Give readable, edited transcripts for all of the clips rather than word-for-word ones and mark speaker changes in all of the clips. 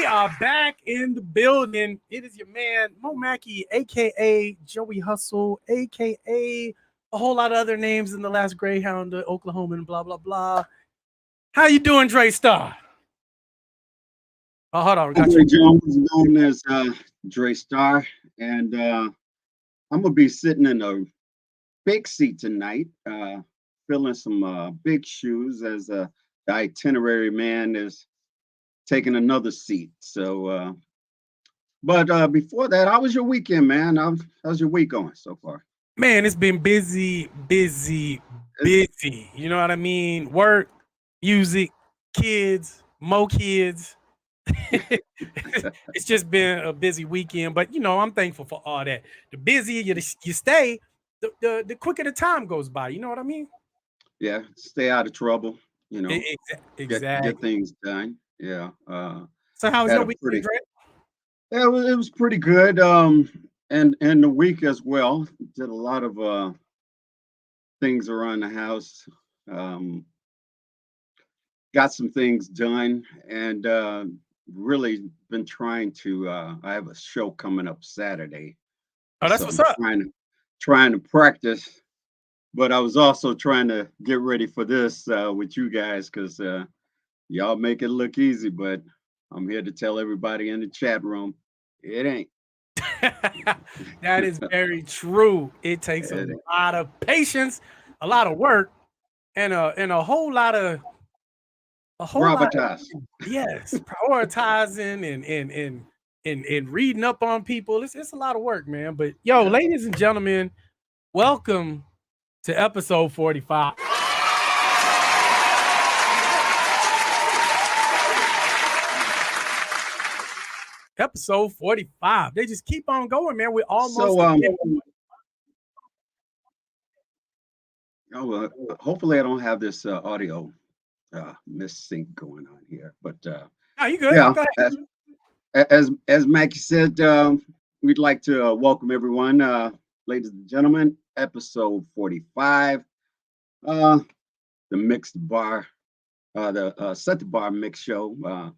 Speaker 1: We are back in the building. It is your man, Momaki, aka Joey Hustle, aka a whole lot of other names in the last Greyhound, Oklahoman, blah, blah, blah. How you doing, Dre Star? Oh, hold on. Got
Speaker 2: Andre
Speaker 1: you.
Speaker 2: Jones, known as Dre Star, and I'm gonna be sitting in a big seat tonight, filling some big shoes as the itinerary man is taking another seat. But before that, how was your weekend, man? How's your week going so far?
Speaker 1: Man, it's been busy, busy,
Speaker 2: Is it?
Speaker 1: busy. You know what I mean? Work, music, kids, more kids. It's just been a busy weekend, but I'm thankful for all that. The busier you stay, the quicker the time goes by. You know what I mean?
Speaker 2: Yeah, stay out of trouble. You know, get
Speaker 1: Exactly.
Speaker 2: things done. Yeah,
Speaker 1: So, how was
Speaker 2: had
Speaker 1: your
Speaker 2: a
Speaker 1: weekend,
Speaker 2: pretty.
Speaker 1: Dre?
Speaker 2: It was pretty good. And the week as well. Did a lot of things around the house. Um, got some things done, and really been trying to. I have a show coming up Saturday,
Speaker 1: Oh, that's
Speaker 2: so
Speaker 1: what's
Speaker 2: I'm
Speaker 1: up.
Speaker 2: trying to practice. But I was also trying to get ready for this with you guys because y'all make it look easy, but I'm here to tell everybody in the chat room it ain't.
Speaker 1: That is very true. It takes a
Speaker 2: It ain't.
Speaker 1: lot of patience, a lot of work, and a whole lot of
Speaker 2: Gravitas.
Speaker 1: yes, prioritizing and reading up on people. It's a lot of work, man. But yo,
Speaker 2: Yeah.
Speaker 1: ladies and gentlemen, welcome to episode 45. Episode 45. They just keep on going, man. We're almost
Speaker 2: So
Speaker 1: there.
Speaker 2: hopefully I don't have this audio missync going on here. But
Speaker 1: Oh, you good?
Speaker 2: yeah,
Speaker 1: Go ahead.
Speaker 2: as Mackie said, we'd like to welcome everyone, ladies and gentlemen, episode 45, uh, the mixed bar, the Set the Bar Mix Show.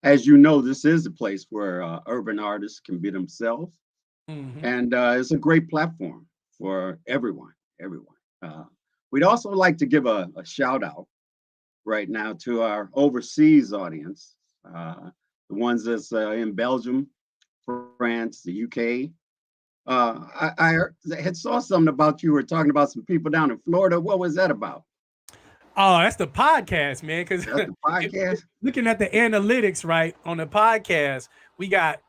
Speaker 2: As you know, this is a place where urban artists can be themselves,
Speaker 1: Mhm.
Speaker 2: and it's a great platform for everyone. Everyone. Uh, we'd also like to give a shout out right now to our overseas audience, the ones that's in Belgium, France, the UK. I had saw something about you were talking about some people down in Florida. What was that about?
Speaker 1: Oh, that's the podcast, man. Because
Speaker 2: That's the podcast.
Speaker 1: looking at the analytics, right, on the podcast, we got,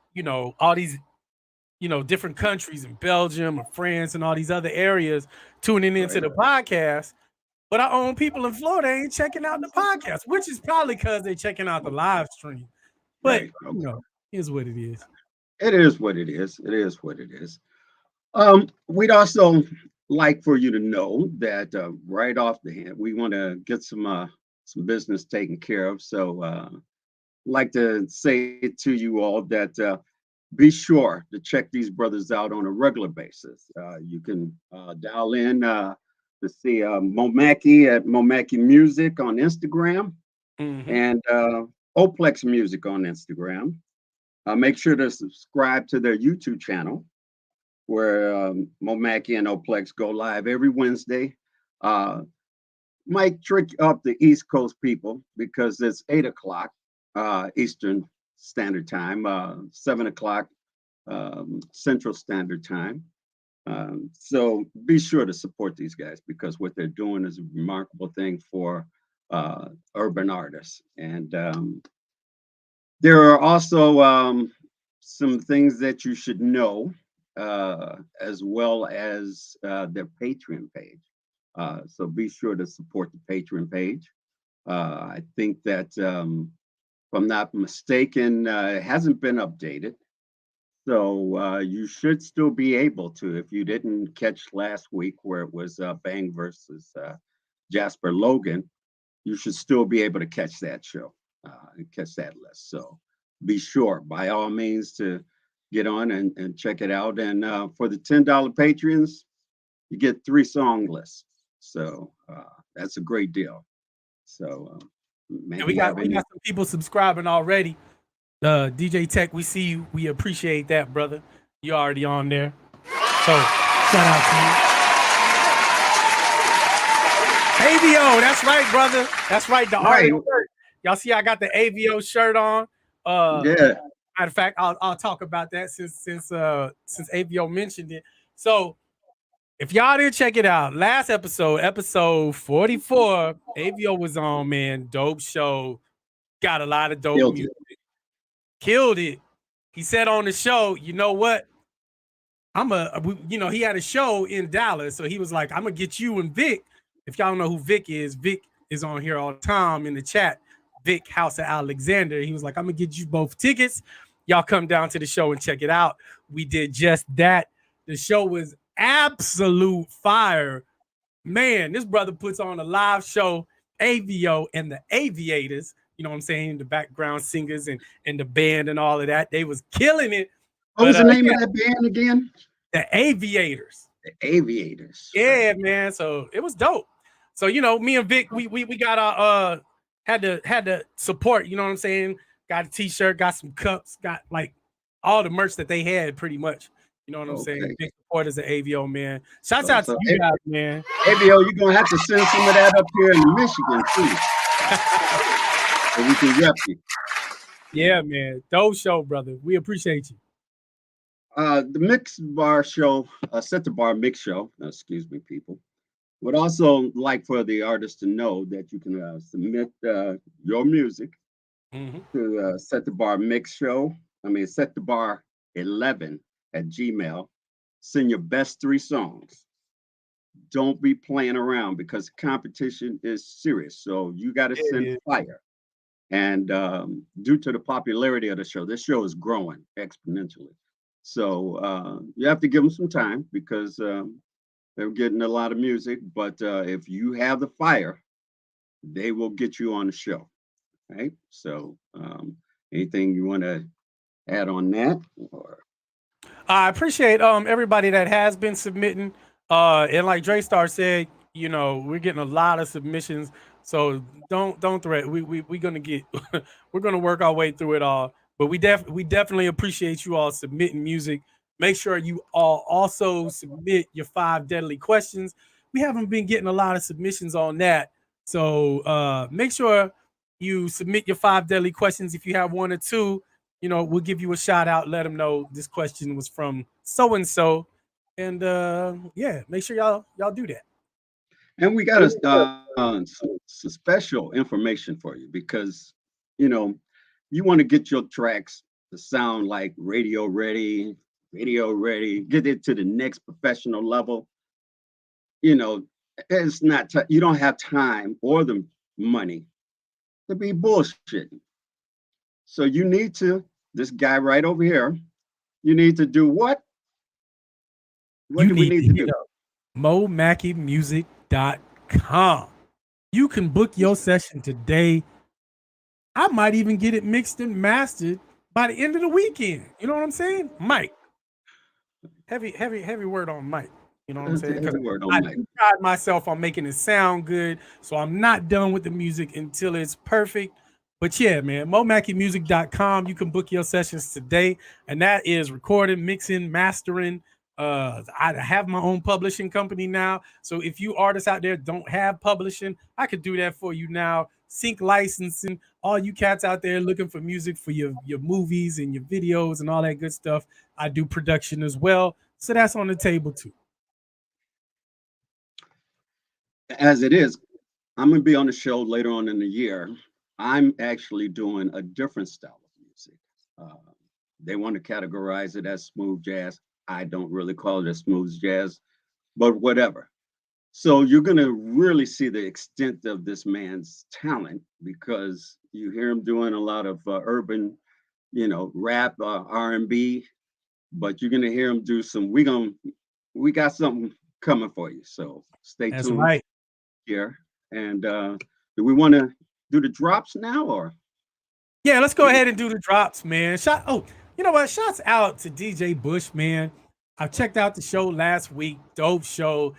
Speaker 1: all these, different countries in Belgium and France and all these other areas tuning into
Speaker 2: Right.
Speaker 1: the podcast. But our own people in Florida ain't checking out the podcast, which is probably because they're checking out the live stream. But,
Speaker 2: Right. Okay.
Speaker 1: here's what it is.
Speaker 2: It is what it is. It is what it is. We'd also like for you to know that right off the hand, we want to get some business taken care of. So, like to say to you all that be sure to check these brothers out on a regular basis. You can dial in to see Momaki at MOMAKKIMUSIC on Instagram
Speaker 1: Hmm.
Speaker 2: and Oplex Music on Instagram. Make sure to subscribe to their YouTube channel where Momaki and Oplex go live every Wednesday. Uh, might trick up the East Coast people because it's 8 o'clock Eastern Standard Time, 7 o'clock Central Standard Time. So be sure to support these guys because what they're doing is a remarkable thing for urban artists. And there are also some things that you should know, as well as their Patreon page. So be sure to support the Patreon page. I think that, if I'm not mistaken, it hasn't been updated. So you should still be able to, if you didn't catch last week where it was Bang versus Jasper Logan, you should still be able to catch that show and catch that list. So be sure, by all means, to get on and check it out. And for the $10 patrons, you get 3 song lists. So that's a great deal. So
Speaker 1: And we
Speaker 2: maybe
Speaker 1: got
Speaker 2: have
Speaker 1: we got
Speaker 2: any.
Speaker 1: some people subscribing already. DJ Tech, we see you. We appreciate that, brother. You already on there. So shout out to you. AVO, that's right, brother. That's right. The
Speaker 2: Right.
Speaker 1: artist shirt. Y'all see, I got the AVO shirt on.
Speaker 2: Yeah.
Speaker 1: Matter of fact, I'll talk about that since AVO mentioned it. So if y'all didn't check it out, last episode 44, AVO was on, man. Dope show. Got a lot of dope
Speaker 2: Killed
Speaker 1: music.
Speaker 2: it.
Speaker 1: Killed it. He said on the show, you know what? He had a show in Dallas, so he was like, I'm gonna get you and Vic. If y'all don't know who Vic is on here all the time in the chat. Vic House of Alexander. He was like, I'm gonna get you both tickets. Y'all come down to the show and check it out. We did just that. The show was absolute fire. Man, this brother puts on a live show, AVO and the Aviators. You know what I'm saying? The background singers and the band and all of that. They was killing it.
Speaker 2: What was the name of that band again?
Speaker 1: The Aviators.
Speaker 2: The Aviators.
Speaker 1: Yeah, man. So it was dope. So me and Vic, we got our had to support. You know what I'm saying? Got a T-shirt, got some cups, got like all the merch that they had, pretty much. You know what I'm saying? Big supporters of AVO, man. Shouts out to you guys, man.
Speaker 2: AVO, you're gonna have to send some of that up here in Michigan too, so we can rep you.
Speaker 1: Yeah, man. Dope show, brother. We appreciate you.
Speaker 2: The Mix Bar Show, Set the Bar Mix Show, excuse me, people, would also like for the artists to know that you can submit your music to Set the Bar Mix Show. Set the Bar 11 at Gmail. Send your best 3 songs. Don't be playing around because competition is serious. So you got to send fire. And due to the popularity of the show, this show is growing exponentially. So you have to give them some time because they're getting a lot of music. But if you have the fire, they will get you on the show. Right? So anything you want to add on that? Or
Speaker 1: I appreciate everybody that has been submitting. And like Dre Star said, we're getting a lot of submissions. So don't threat. We're gonna get we're gonna work our way through it all. But we definitely appreciate you all submitting music. Make sure you all also submit your 5 deadly questions. We haven't been getting a lot of submissions on that. So make sure you submit your 5 deadly questions. If you have 1 or 2, we'll give you a shout out. Let them know this question was from so and so, and make sure y'all do that.
Speaker 2: And we got some special information for you because you want to get your tracks to sound like radio ready, get it to the next professional level. It's not you don't have time or the money to be bullshitting. So you need to, this guy right over here, you need to do what? What do we need to do?
Speaker 1: MOMAKKIMUSIC.com. You can book your session today. I might even get it mixed and mastered by the end of the weekend. You know what I'm saying? Mike. Heavy word on Mike. You know what I'm saying? Because I pride myself on making it sound good. So I'm not done with the music until it's perfect. But yeah, man, MOMAKKIMUSIC.com. You can book your sessions today. And that is recording, mixing, mastering. I have my own publishing company now. So if you artists out there don't have publishing, I could do that for you now. Sync licensing, all you cats out there looking for music for your movies and your videos and all that good stuff. I do production as well. So that's on the table too.
Speaker 2: As it is, I'm going to be on the show later on in the year. I'm actually doing a different style of music. They want to categorize it as smooth jazz. I don't really call it as smooth jazz, but whatever. So you're going to really see the extent of this man's talent because you hear him doing a lot of urban, rap, R&B, but you're going to hear him do some, we got something coming for you. So stay tuned
Speaker 1: right
Speaker 2: here. And do we want to do the drops now or?
Speaker 1: Yeah, let's go ahead and do the drops, man. You know what? Shouts out to DJ Bush, man. I checked out the show last week. Dope show.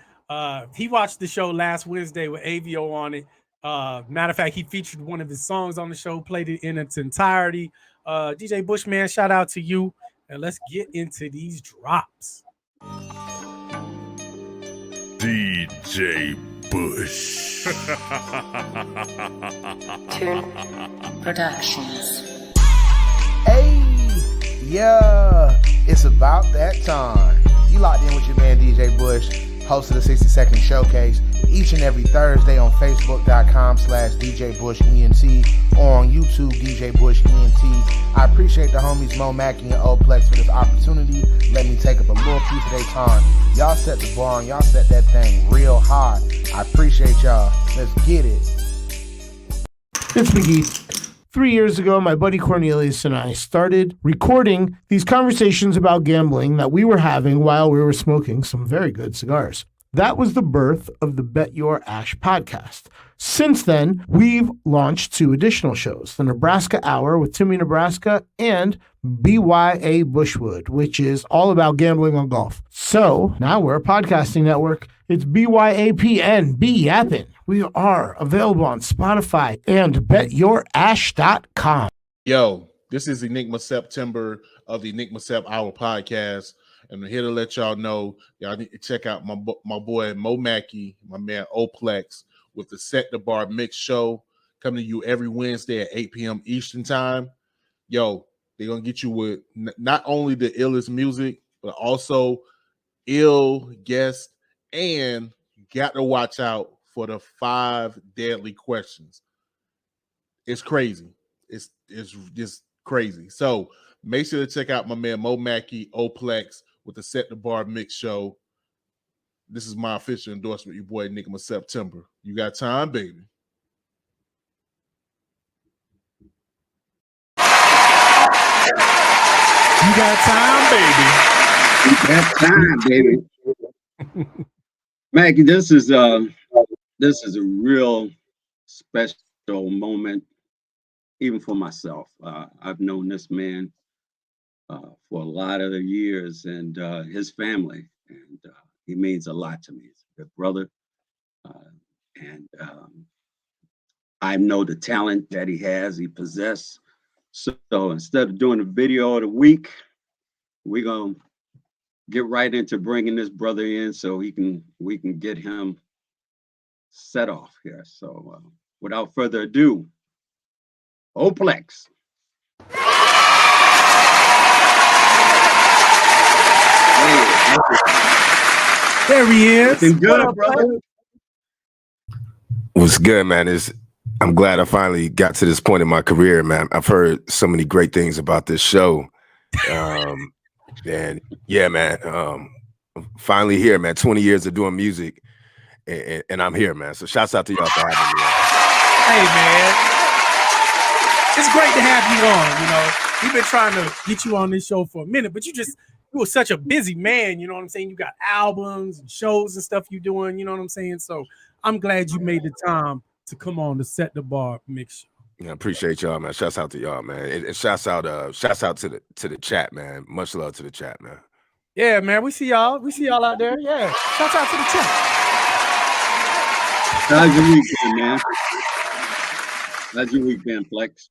Speaker 1: He watched the show last Wednesday with AVO on it. Matter of fact, he featured one of his songs on the show, played it in its entirety. DJ Bushman, shout out to you. And let's get into these drops.
Speaker 3: DJ Bush.
Speaker 4: Turn Productions.
Speaker 5: Hey, yeah, it's about that time. You locked in with your man DJ Bush, host of the 60-second showcase, each and every Thursday on Facebook.com/DJ Bush ENT or on YouTube DJ Bush ENT. I appreciate the homies MOMAKKI and Oplex for this opportunity. Let me take up a little piece of their time. Y'all set the bar and y'all set that thing real high. I appreciate y'all. Let's get it.
Speaker 6: It's McGee. 3 years ago, my buddy Cornelius and I started recording these conversations about gambling that we were having while we were smoking some very good cigars. That was the birth of the Bet Your Ash podcast. Since then, we've launched 2 additional shows, the Nebraska Hour with Timmy Nebraska and BYA Bushwood, which is all about gambling on golf. So now we're a podcasting network. It's BYAPN, Be Yappin'. We are available on Spotify and betyourash.com.
Speaker 7: Yo, this is Enigma September of the Enigma Sep Hour podcast. And I'm here to let y'all know, y'all need to check out my boy MOMAKKI, my man Oplex, with the Set the Bar Mixshow coming to you every Wednesday at 8 p.m. Eastern Time. Yo, they're going to get you with not only the illest music, but also ill guests, and you got to watch out for the 5 deadly questions. It's crazy. It's just crazy. So make sure to check out my man MOMAKKI Oplex with the Set the Bar Mix Show. This is my official endorsement, your boy Enigma September. You got time, baby.
Speaker 1: You got time, baby.
Speaker 2: You got time, baby. Maggie, this is a real special moment, even for myself. I've known this man for a lot of years, and his family, and he means a lot to me. He's a good brother, and I know the talent that he possesses. So instead of doing a video of the week, we're gonna get right into bringing this brother in so we can get him set off here. So without further ado, Oplex.
Speaker 1: There he is.
Speaker 2: Looking good,
Speaker 1: What up,
Speaker 2: brother?
Speaker 3: What's good, man? I'm glad I finally got to this point in my career, man. I've heard so many great things about this show. And yeah, man, I'm finally here, man. 20 years of doing music, and I'm here, man. So shouts out to y'all for having me.
Speaker 1: Hey, man. It's great to have you on. You know, we've been trying to get you on this show for a minute, but you were such a busy man. You know what I'm saying? You got albums and shows and stuff you're doing. You know what I'm saying? So I'm glad you made the time to come on to Set the Bar Mix Show.
Speaker 3: Yeah, appreciate y'all, man. Shouts out to y'all, man. And shouts out to the chat, man. Much love to the chat, man.
Speaker 1: Yeah, man. We see y'all. We see y'all out there. Yeah. Shouts out to the chat.
Speaker 2: How's your weekend, man? How's your weekend, Flex?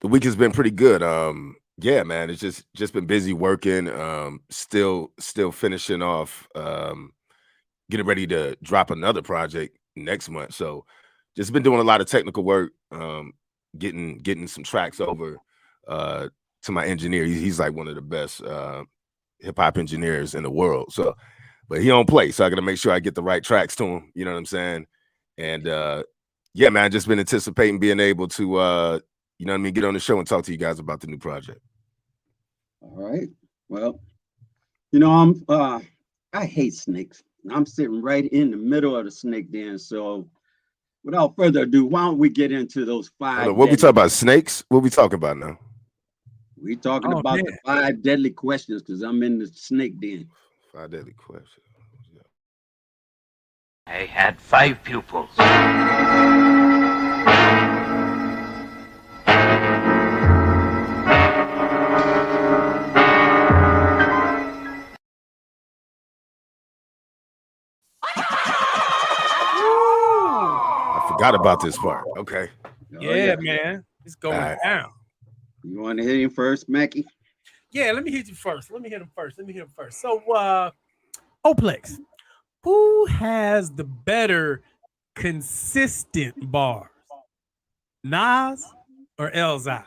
Speaker 3: The week has been pretty good. Yeah, man. It's just been busy working. Still finishing off. Getting ready to drop another project next month. So just been doing a lot of technical work, getting some tracks over to my engineer. He's like one of the best hip hop engineers in the world. So, but he don't play, so I got to make sure I get the right tracks to him. You know what I'm saying? And yeah, man, just been anticipating being able to, you know what I mean, get on the show and talk to you guys about the new project.
Speaker 2: All right. Well, you know, I hate snakes. I'm sitting right in the middle of the snake den. So without further ado, why don't we get into those 5?
Speaker 3: What we talking about? Snakes? What we talking about now?
Speaker 2: We talking about the 5 deadly questions because I'm in the snake den.
Speaker 3: 5 deadly questions.
Speaker 8: I had 5 pupils.
Speaker 3: I forgot about this part. Okay.
Speaker 1: Yeah, man. It's going down.
Speaker 2: You want to hit him first, Mackie?
Speaker 1: Yeah, let me hit you first. Let me hit him first. So, Oplex, who has the better consistent bars, Nas or Elzhi?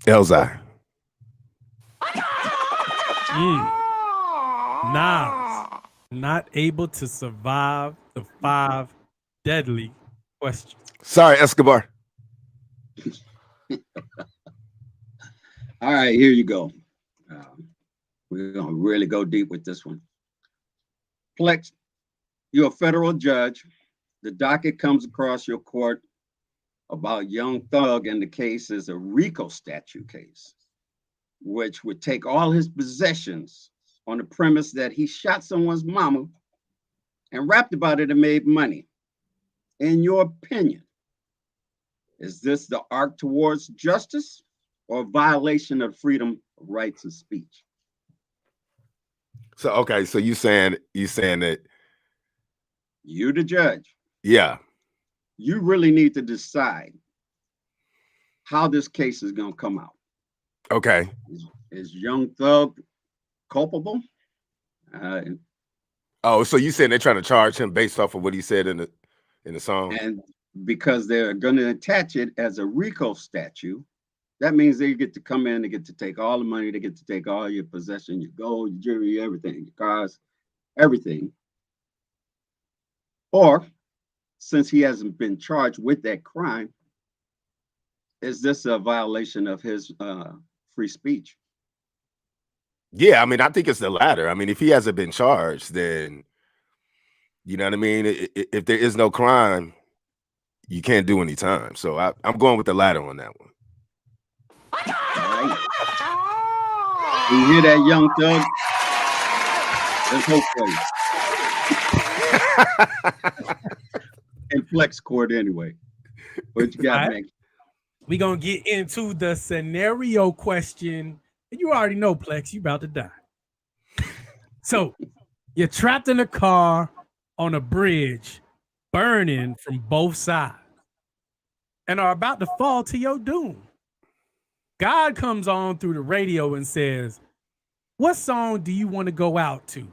Speaker 3: Elzhi.
Speaker 1: Nas not able to survive the 5 deadly questions.
Speaker 3: Sorry, Escobar.
Speaker 2: All right, here you go. We're going to really go deep with this one. Plex, you're a federal judge. The docket comes across your court about Young Thug, and the case is a RICO statute case, which would take all his possessions on the premise that he shot someone's mama and rapped about it and made money. In your opinion, is this the arc towards justice or a violation of freedom of rights of speech?
Speaker 3: So okay, so you saying that
Speaker 2: You, the judge,
Speaker 3: yeah.
Speaker 2: you really need to decide how this case is going to come out.
Speaker 3: Okay.
Speaker 2: Is Young Thug culpable?
Speaker 3: Oh, so you saying they're trying to charge him based off of what he said in the song?
Speaker 2: And because they're going to attach it as a RICO statute, that means they get to come in, they get to take all the money, they get to take all your possession, your gold, your jewelry, everything, your cars, everything. Or since he hasn't been charged with that crime, is this a violation of his free speech?
Speaker 3: Yeah, I mean, I think it's the latter. I mean, if he hasn't been charged, then you know what I mean? If there is no crime, you can't do any time. So I'm going with the latter on that one.
Speaker 2: All right. You hear that, Young Thug? Let's hope for you. And flex court anyway. What you got, Mac?
Speaker 1: We're going to get into the scenario question. And you already know, Plex, you about to die. So you're trapped in a car on a bridge, burning from both sides, and are about to fall to your doom. God comes on through the radio and says, what song do you want to go out to?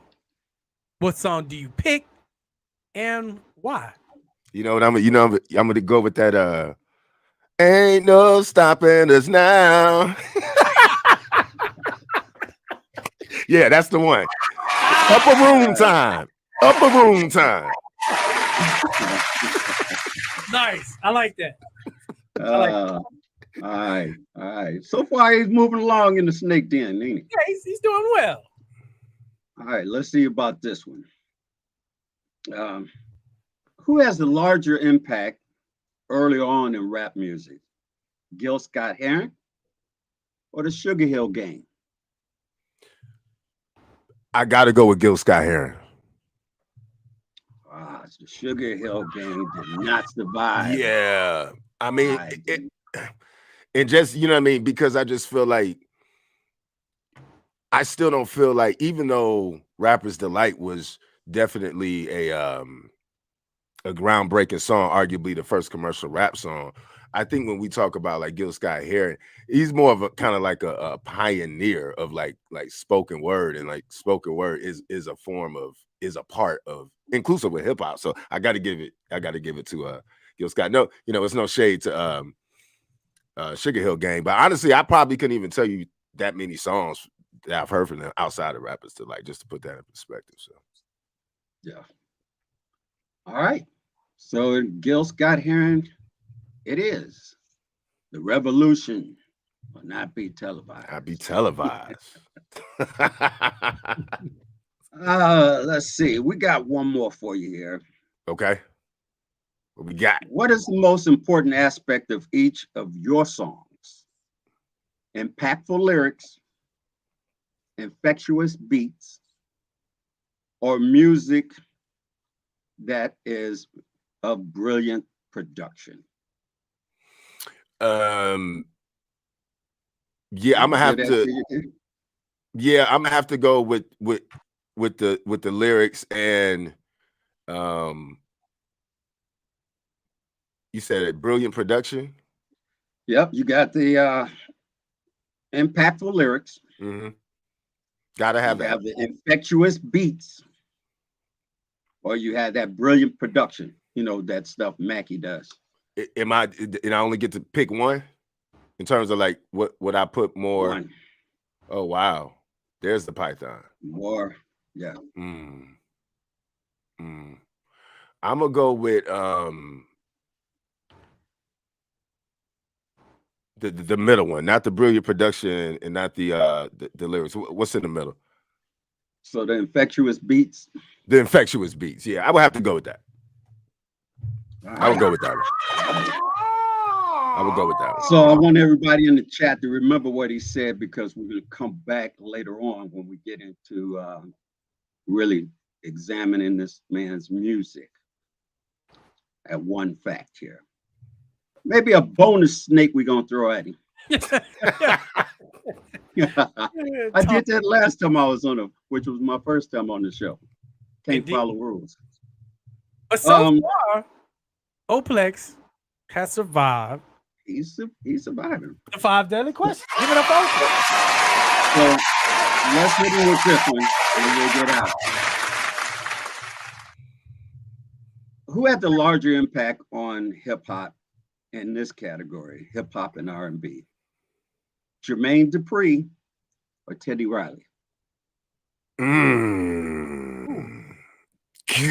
Speaker 1: What song do you pick and why?
Speaker 3: You know what I'm going to go with that ain't no stopping us now. Yeah, that's the one. Upper room time. Upper room time.
Speaker 1: Nice. I like that.
Speaker 2: All right. So far, he's moving along in the snake den, ain't he?
Speaker 1: Yeah, he's doing well.
Speaker 2: All right, let's see about this one. Who has the larger impact early on in rap music? Gil Scott-Heron or the Sugar Hill Gang?
Speaker 3: I got to go with Gil Scott-Heron.
Speaker 2: The Sugar Hill Gang did not survive.
Speaker 3: Yeah. I mean, and just, you know what I mean? Because I just feel like, I still don't feel like, even though Rapper's Delight was definitely a groundbreaking song, arguably the first commercial rap song, I think when we talk about like Gil Scott-Heron, he's more of a kind of like a pioneer of like spoken word, and like spoken word is a form of, is a part of, inclusive with hip hop. So I got to give it to Gil Scott. No, you know, it's no shade to Sugar Hill Gang, but honestly, I probably couldn't even tell you that many songs that I've heard from them outside of Rappers Delight, just to put that in perspective. So
Speaker 2: yeah. All right. So Gil Scott-Heron, it is. The revolution will not be televised.
Speaker 3: I'll be televised.
Speaker 2: Let's see. We got one more for you here.
Speaker 3: Okay. What we got?
Speaker 2: What is the most important aspect of each of your songs? Impactful lyrics, infectious beats, or music that is a brilliant production?
Speaker 3: Yeah, I'm gonna have to. Yeah, I'm gonna have to go with the lyrics and You said a brilliant production.
Speaker 2: Yep, you got the impactful lyrics.
Speaker 3: Mm-hmm. Gotta have
Speaker 2: You
Speaker 3: that.
Speaker 2: have the infectious beats, or you have that brilliant production. You know, that stuff Mackie does.
Speaker 3: Am I? And I only get to pick one in terms of like what I put more.
Speaker 2: One
Speaker 3: Oh wow, there's the Python.
Speaker 2: more, yeah.
Speaker 3: I'm gonna go with the middle one, not the brilliant production and not the lyrics. What's in the middle?
Speaker 2: So the infectious beats.
Speaker 3: The infectious beats. Yeah, I would have to go with that. I would
Speaker 2: Right.
Speaker 3: go with that one. I would go with that one.
Speaker 2: So I want everybody in the chat to remember what he said, because we're going to come back later on when we get into really examining this man's music. At one fact here, maybe a bonus snake we're going to throw at him. I did that last time I was on it, which was my first time on the show. Can't
Speaker 1: Indeed.
Speaker 2: follow rules.
Speaker 1: But so far, Oplex has survived.
Speaker 2: He's surviving.
Speaker 1: The 5 deadly questions. Give it up, Oplex.
Speaker 2: So let's hit him with this one, and we'll get out. Who had the larger impact on hip hop in this category, hip hop and R&B? Jermaine Dupri or Teddy Riley?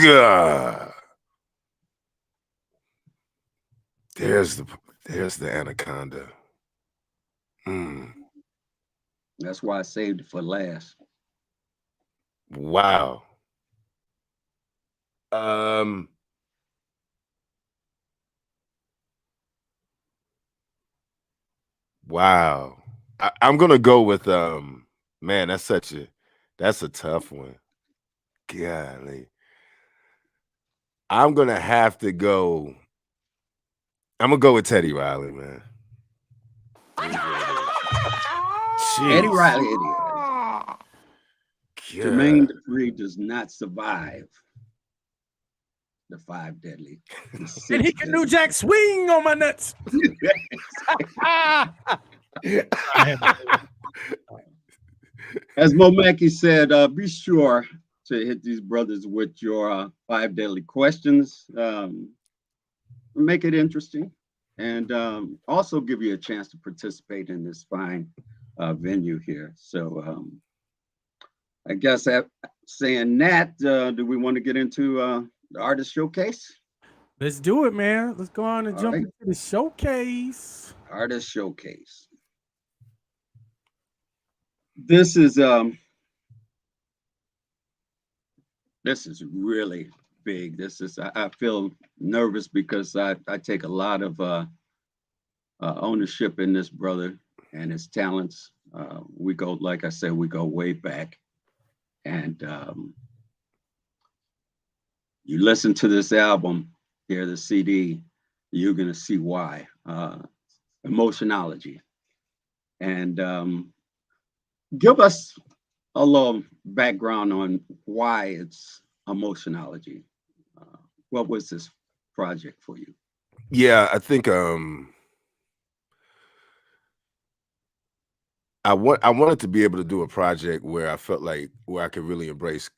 Speaker 3: God. There's the anaconda.
Speaker 2: That's why I saved it for last.
Speaker 3: Wow. Wow. I'm gonna go with man, that's a tough one. Golly. I'm gonna go with Teddy Riley, man.
Speaker 2: Teddy Riley it is.
Speaker 3: God.
Speaker 2: Jermaine Dupri does not survive the 5 deadly.
Speaker 1: And he can do Jack swing on my nuts.
Speaker 2: As MOMAKKI said, be sure to hit these brothers with your 5 deadly questions. Make it interesting, and also give you a chance to participate in this fine venue here. So I guess saying that, do we want to get into the artist showcase?
Speaker 1: Let's do it, man. Let's go on and
Speaker 2: All
Speaker 1: jump
Speaker 2: right.
Speaker 1: into the showcase.
Speaker 2: Artist showcase. This is really big. I feel nervous because I take a lot of ownership in this brother and his talents. We go, like I said, we go way back. And you listen to this album, hear the CD, you're gonna see why. Emotionology. And give us a little background on why it's Emotionology. What was this project for you?
Speaker 3: Yeah, I think I wanted to be able to do a project where I felt like where I could really embrace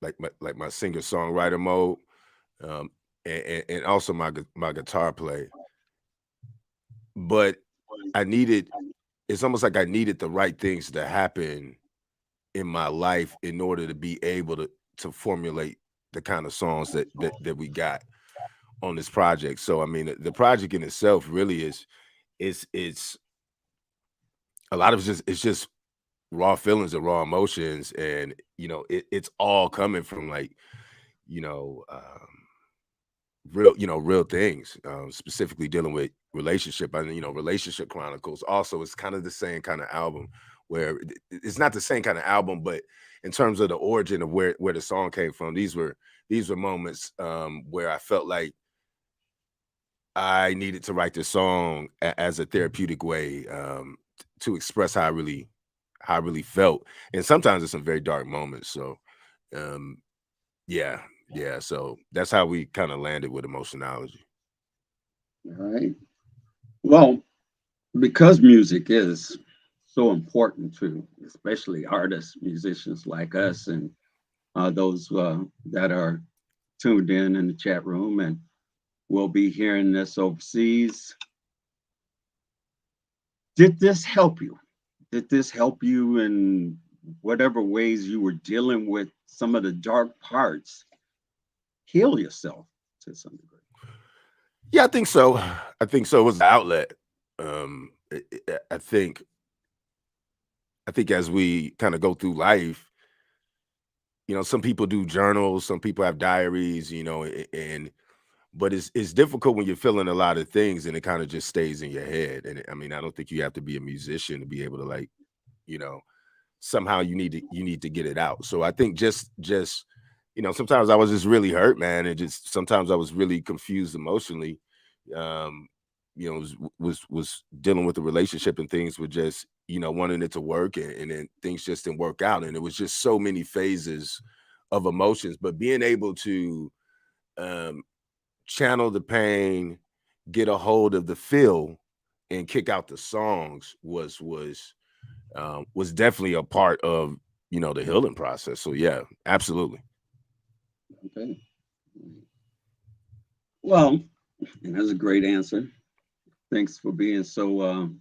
Speaker 3: like my singer-songwriter mode, and also my guitar play. But it's almost like I needed the right things to happen in my life in order to be able to formulate the kind of songs that we got on this project. So I mean, the project in itself really is it's a lot of it's just raw feelings and raw emotions, and it's all coming from like real things, specifically dealing with relationship. I mean, Relationship Chronicles also is kind of the same kind of album, where it's not the same kind of album, but in terms of the origin of where the song came from, these were moments where I felt like I needed to write this song as a therapeutic way to express how I really felt, and sometimes it's some very dark moments. So yeah, so that's how we kind of landed with Emotionology.
Speaker 2: All right. Well, because music is so important to especially artists, musicians like us, and those that are tuned in the chat room and will be hearing this overseas. Did this help you? Did this help you in whatever ways you were dealing with some of the dark parts? Heal yourself to some degree.
Speaker 3: Yeah, I think so. I think so. It was an outlet. I think as we kind of go through life, you know, some people do journals, some people have diaries, you know, but it's difficult when you're feeling a lot of things and it kind of just stays in your head. And I mean, I don't think you have to be a musician to be able to, like, you know, somehow you need to get it out. So I think just you know, sometimes I was just really hurt, man, and just sometimes I was really confused emotionally. You know, was dealing with the relationship and things were just, you know, wanting it to work, and then things just didn't work out, and it was just so many phases of emotions. But being able to channel the pain, get a hold of the feel, and kick out the songs was definitely a part of, you know, the healing process. So yeah, absolutely.
Speaker 2: Okay. Well, and that's a great answer. Thanks for being so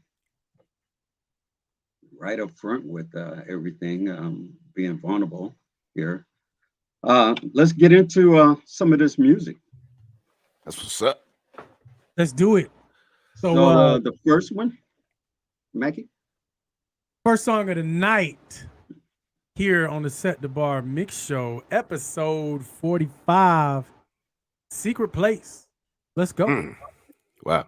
Speaker 2: right up front with everything, being vulnerable here. Let's get into some of this music.
Speaker 3: That's what's up.
Speaker 1: Let's do it.
Speaker 2: So the first one, Mackie?
Speaker 1: First song of the night here on the Set the Bar Mix Show, episode 45, Secret Place. Let's go.
Speaker 3: Wow.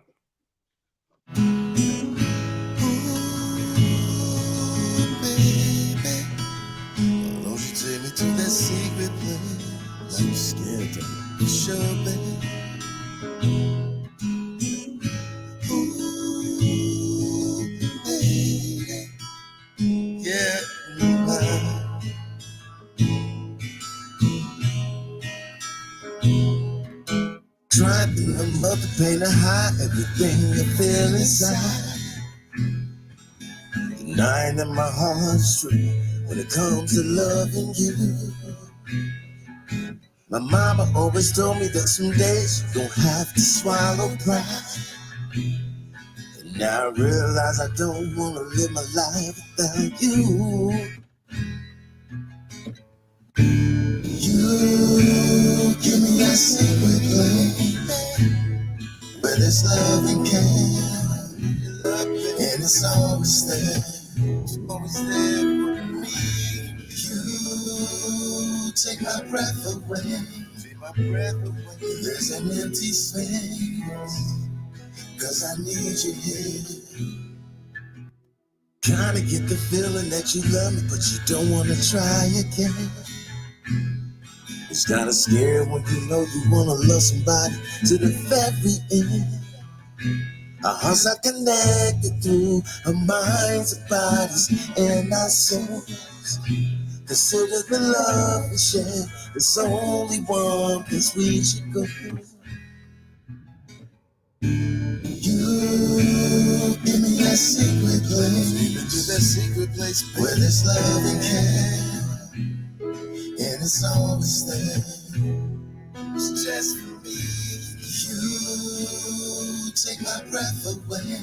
Speaker 9: Secret place, I'm scared to show, babe. Ooh, baby, yeah, trying to remember the pain of hide everything you feel inside. Denying that my heart's true when it comes to loving you. My mama always told me that some days you don't have to swallow pride. And now I realize I don't want to live my life without you. You give me that secret place where there's love and care, and it's always there. It's always there for me. You take my breath away. There's an empty space, 'cause I need you here. Trying to get the feeling that you love me, but you don't want to try again. It's kind of scary when you know you want to love somebody to the very end. Our hearts are connected through our minds, our bodies, and our souls. Consider the love we share. There's only one place we should go. You give me that secret place, that secret place where there's love and care, and it's always there. It's just for me. You take my breath away.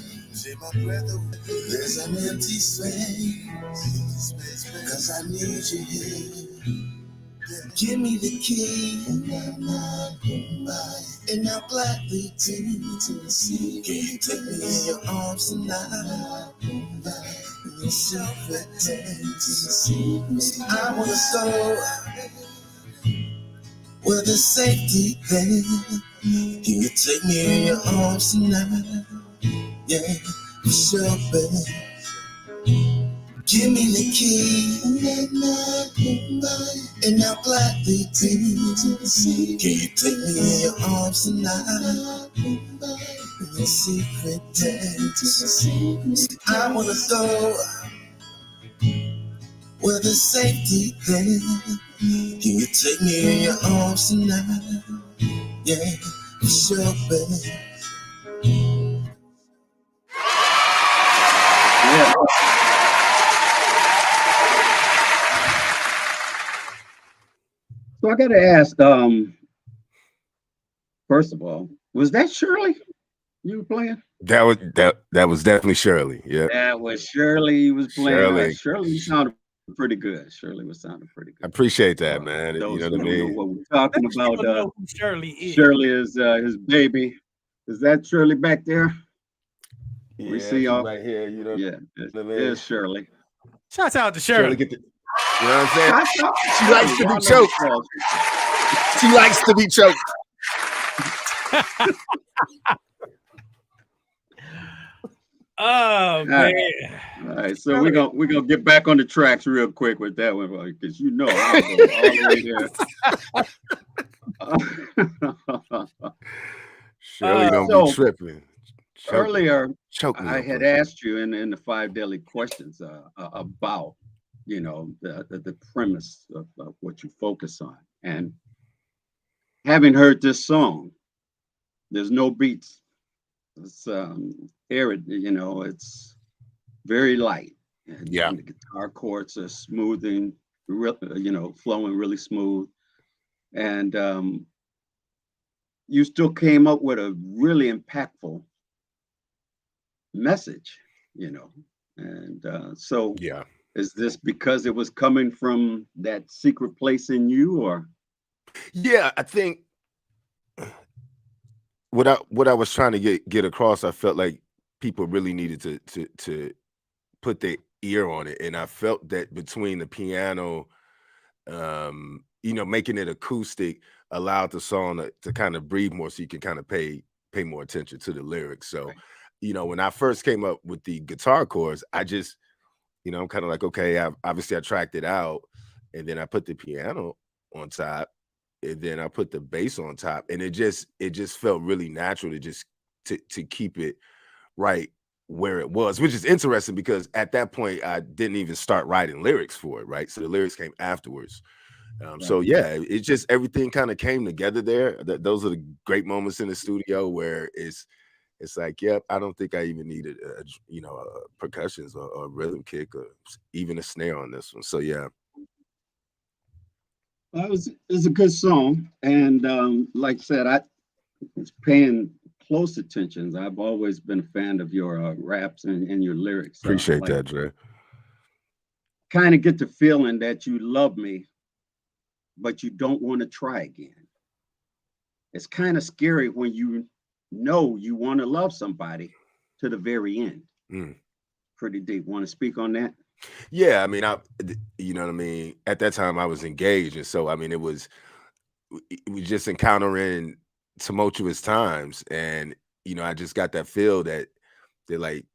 Speaker 9: There's an empty space, 'cause I need you here. Give me the key, and I'll gladly take you to the sea. Can you take me in your arms tonight? Your secret to I wanna go where there's safety there. Can you take me in your arms tonight? Yeah, for sure, baby. Give me the key, and I'll gladly take you to the sea. Can you take me in your arms tonight? Your secret dance. I wanna go where there's safety there. Can you take me in your arms tonight? Yeah, for sure, baby.
Speaker 2: So I got to ask, first of all, was that Shirley you were playing?
Speaker 3: That was definitely Shirley. Yeah,
Speaker 2: That was Shirley you was playing.
Speaker 3: Shirley.
Speaker 2: Shirley sounded pretty good. Shirley was sounding pretty good.
Speaker 3: I appreciate that, man. You
Speaker 2: Those
Speaker 3: know
Speaker 2: who
Speaker 3: what I
Speaker 2: don't know
Speaker 3: mean?
Speaker 2: what we're talking about,
Speaker 1: Know who Shirley is.
Speaker 2: Shirley is his baby. Is that Shirley back there?
Speaker 3: Yeah,
Speaker 2: We see y'all
Speaker 3: right here. You know,
Speaker 2: yeah, it's Shirley.
Speaker 1: Shouts out to Shirley.
Speaker 3: Shirley you know what I'm saying?
Speaker 2: She likes to be choked.
Speaker 3: She likes to be choked.
Speaker 1: Oh man!
Speaker 2: All right, so we're gonna get back on the tracks real quick with that one, because you know I'll go all the way there.
Speaker 3: Shirley don't be tripping.
Speaker 2: Earlier, I had asked you in the 5 daily questions about the premise of what you focus on, and having heard this song, there's no beats. It's arid, it's very light. And the guitar chords are smoothing, flowing really smooth. And you still came up with a really impactful message, And so is this because it was coming from that secret place in you, or?
Speaker 3: Yeah, I think what I was trying to get across, I felt like people really needed to put their ear on it, and I felt that between the piano, making it acoustic, allowed the song to kind of breathe more, so you can kind of pay more attention to the lyrics. So, when I first came up with the guitar chords, I just, I'm kind of like, okay, obviously I tracked it out, and then I put the piano on top. And then I put the bass on top, and it just felt really natural to keep it right where it was, which is interesting because at that point I didn't even start writing lyrics for it, right? So the lyrics came afterwards. So yeah, it just everything kind of came together there. Those are the great moments in the studio where it's like, yep, I don't think I even needed percussions or a rhythm kick or even a snare on this one. So yeah.
Speaker 2: It's a good song, and like I said, I was paying close attention. I've always been a fan of your raps and your lyrics.
Speaker 3: Appreciate that, Dre.
Speaker 2: Kind of get the feeling that you love me, but you don't want to try again. It's kind of scary when you know you want to love somebody to the very end. Pretty deep. Want to speak on that?
Speaker 3: Yeah, I mean, you know what I mean? At that time I was engaged. And so, I mean, we just encountering tumultuous times. And, I just got that feel that they're like,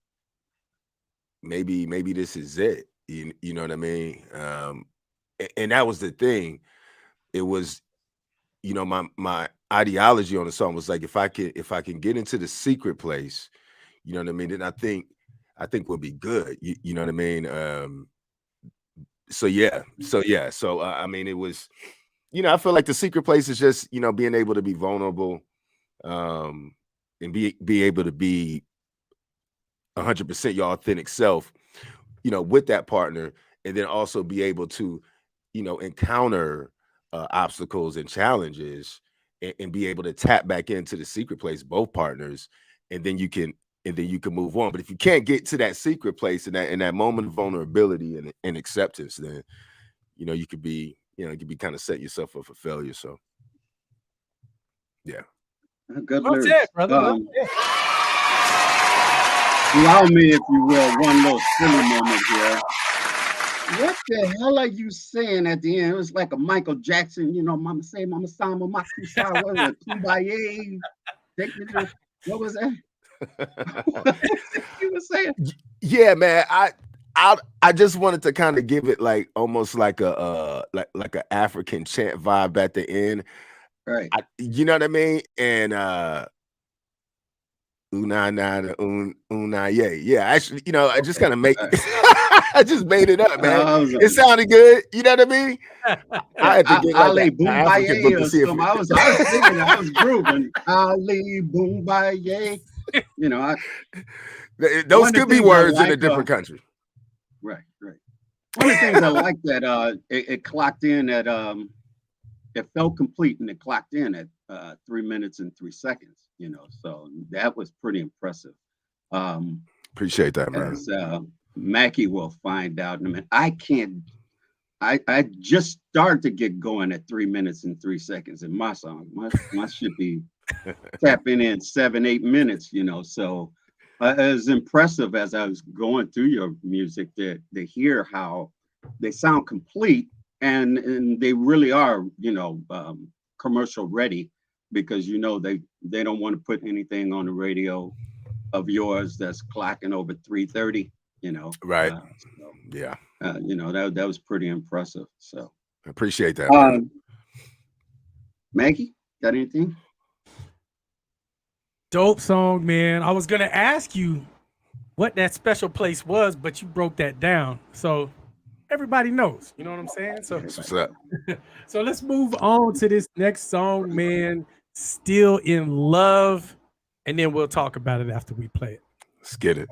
Speaker 3: maybe this is it. You know what I mean? And that was the thing. It was, my ideology on the song was like, if I can get into the secret place, you know what I mean? Then I think we'll be good. You know what I mean? So I mean, it was, I feel like the secret place is just, being able to be vulnerable, and be able to be 100% your authentic self, with that partner, and then also be able to, encounter obstacles and challenges, and be able to tap back into the secret place, both partners, and then you can move on. But if you can't get to that secret place and that moment of vulnerability and acceptance, then you could be kind of setting yourself up for failure. So yeah.
Speaker 2: Good
Speaker 1: That's
Speaker 2: lyrics.
Speaker 1: it, brother.
Speaker 2: Allow me, if you will, one little silly moment here. What the hell are you saying at the end? It was like a Michael Jackson, Mama say, Mama Sama, Makusha, what was it? Kumbaya. What was that? What you were saying?
Speaker 3: Yeah, man. I just wanted to kind of give it like almost like a like an African chant vibe at the end.
Speaker 2: Right.
Speaker 3: You know what I mean? And yeah. Yeah, actually, I just kind of make I just made it up, man. It sounded good. You know what I mean? I had to get like an African book to see if
Speaker 2: I was thinking, I was grooving. Ali Boombaye.
Speaker 3: Those could be words in a different country.
Speaker 2: Right. One of the things I like that it clocked in that it felt complete, and it clocked in at 3 minutes and 3 seconds. You know, so that was pretty impressive.
Speaker 3: Appreciate that, man.
Speaker 2: As Mackie will find out in a minute. I can't. I just started to get going at 3 minutes and 3 seconds in my song. My should be tapping in 7-8 minutes. You know, so as impressive as I was going through your music to hear how they sound complete, and they really are, you know, commercial ready, because you know they don't want to put anything on the radio of yours that's clocking over 3:30. You know,
Speaker 3: right?
Speaker 2: So,
Speaker 3: yeah.
Speaker 2: You know, that was pretty impressive. So
Speaker 3: I appreciate that. Man.
Speaker 2: Maggie, got anything?
Speaker 1: Dope song, man. I was gonna ask you what that special place was, but you broke that down, so everybody knows. You know what I'm saying? So,
Speaker 3: what's up?
Speaker 1: So let's move on to this next song, man. Still in Love, and then we'll talk about it after we play it.
Speaker 3: Let's get it.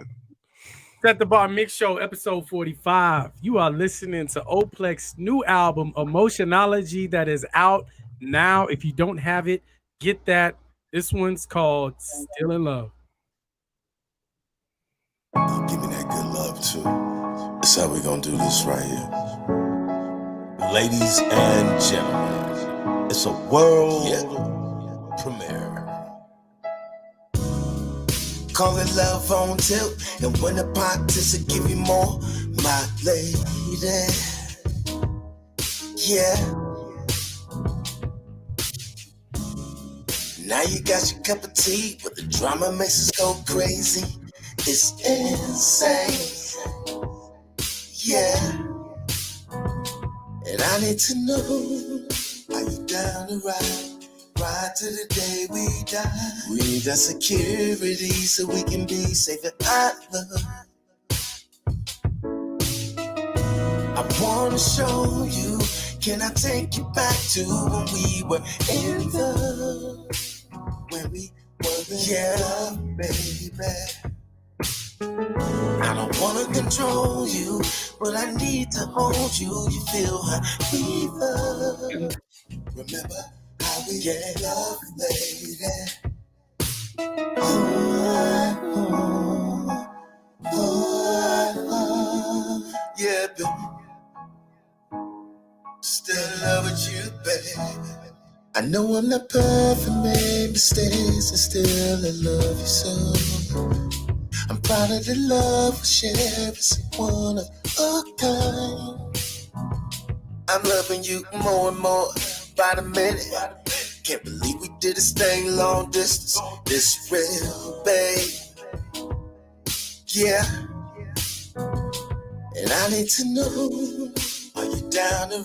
Speaker 1: It's at the Bar Mixshow, episode 45. You are listening to Oplex's new album, Emotionology, that is out now. If you don't have it, get that. This one's called Still in Love.
Speaker 9: Give me that good love too. That's how we gonna do this right here. Ladies and gentlemen, it's a world premiere. Call it love on tilt, and when the pockets will give you more, my lady. Yeah. Now you got your cup of tea, but the drama makes us go crazy. It's insane. Yeah. And I need to know, are you down to ride to the day we die? We need that security so we can be safe at love. I wanna show you, can I take you back to when we were in love? When we were in love, baby. I don't wanna control you, but I need to hold you. You feel how we love. Remember how we get love, lady. Yeah, baby. Still in love with you, baby. I know I'm not perfect, made mistakes, and still I love you so. I'm proud of the love we share, it's one of a kind. I'm loving you more and more by the minute. Can't believe we did this thing long distance. This real, babe. Yeah. And I need to know, are you down to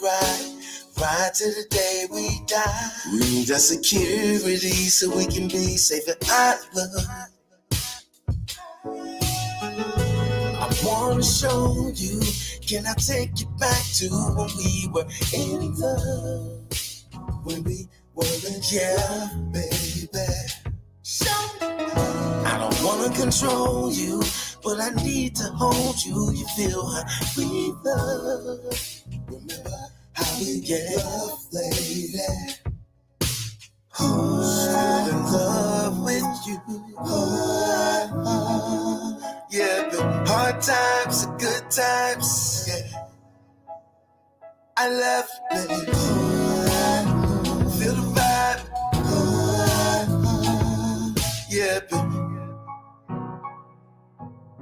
Speaker 9: ride to the day we die? We need that security so we can be safe at love. I wanna show you, can I take you back to when we were in love? When we were in love, baby. I don't wanna control you, but I need to hold you. You feel how we love. Remember how we get love, lady. Still in love with you. Yeah, but hard times are good times. Yeah, I love you, baby. Feel the vibe. Yeah, baby.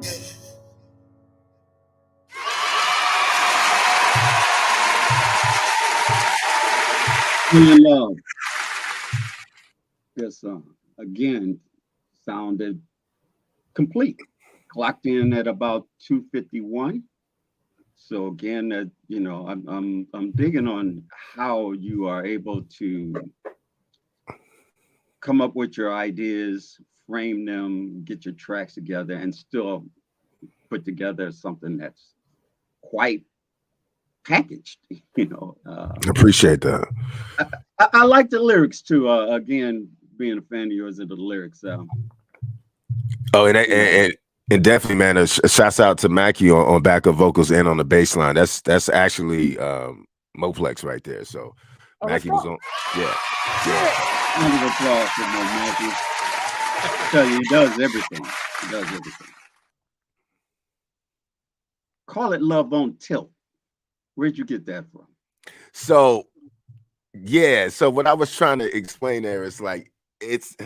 Speaker 9: Yeah.
Speaker 2: Still in Love. This again sounded complete. Clocked in at about 2:51. So again, you know, I'm digging on how you are able to come up with your ideas, frame them, get your tracks together, and still put together something that's quite packaged. You know,
Speaker 3: Appreciate that.
Speaker 2: I like the lyrics too. Again, being a fan of yours of the lyrics.
Speaker 3: Oh, and definitely, man, a shouts out to Mackie on backup vocals and on the bass line. That's actually Moplex right there. So
Speaker 1: Oh, let's
Speaker 3: Mackie was
Speaker 1: go.
Speaker 3: on. Yeah.
Speaker 2: Round of applause for Mackie. I tell you, he does everything. He does everything. Call It Love on Tilt. Where'd you get that from?
Speaker 3: So, yeah. So what I was trying to explain there is like it's,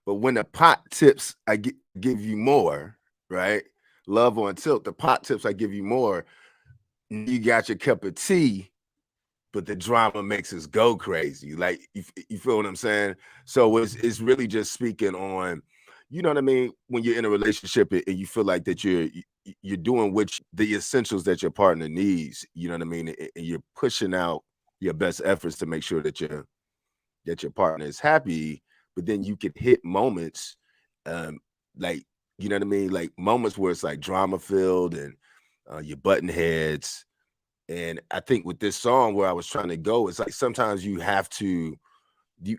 Speaker 3: but when the pot tips, I give you more, right? Love on tilt. The pot tips, I give you more. You got your cup of tea, but the drama makes us go crazy. Like you feel what I'm saying? So it's really just speaking on, you know what I mean? When you're in a relationship and you feel like that you're doing the essentials that your partner needs, you know what I mean? And you're pushing out your best efforts to make sure that your partner is happy, but then you could hit moments, like, you know what I mean? Like moments where it's like drama filled and you're button heads. And I think with this song, where I was trying to go, it's like sometimes you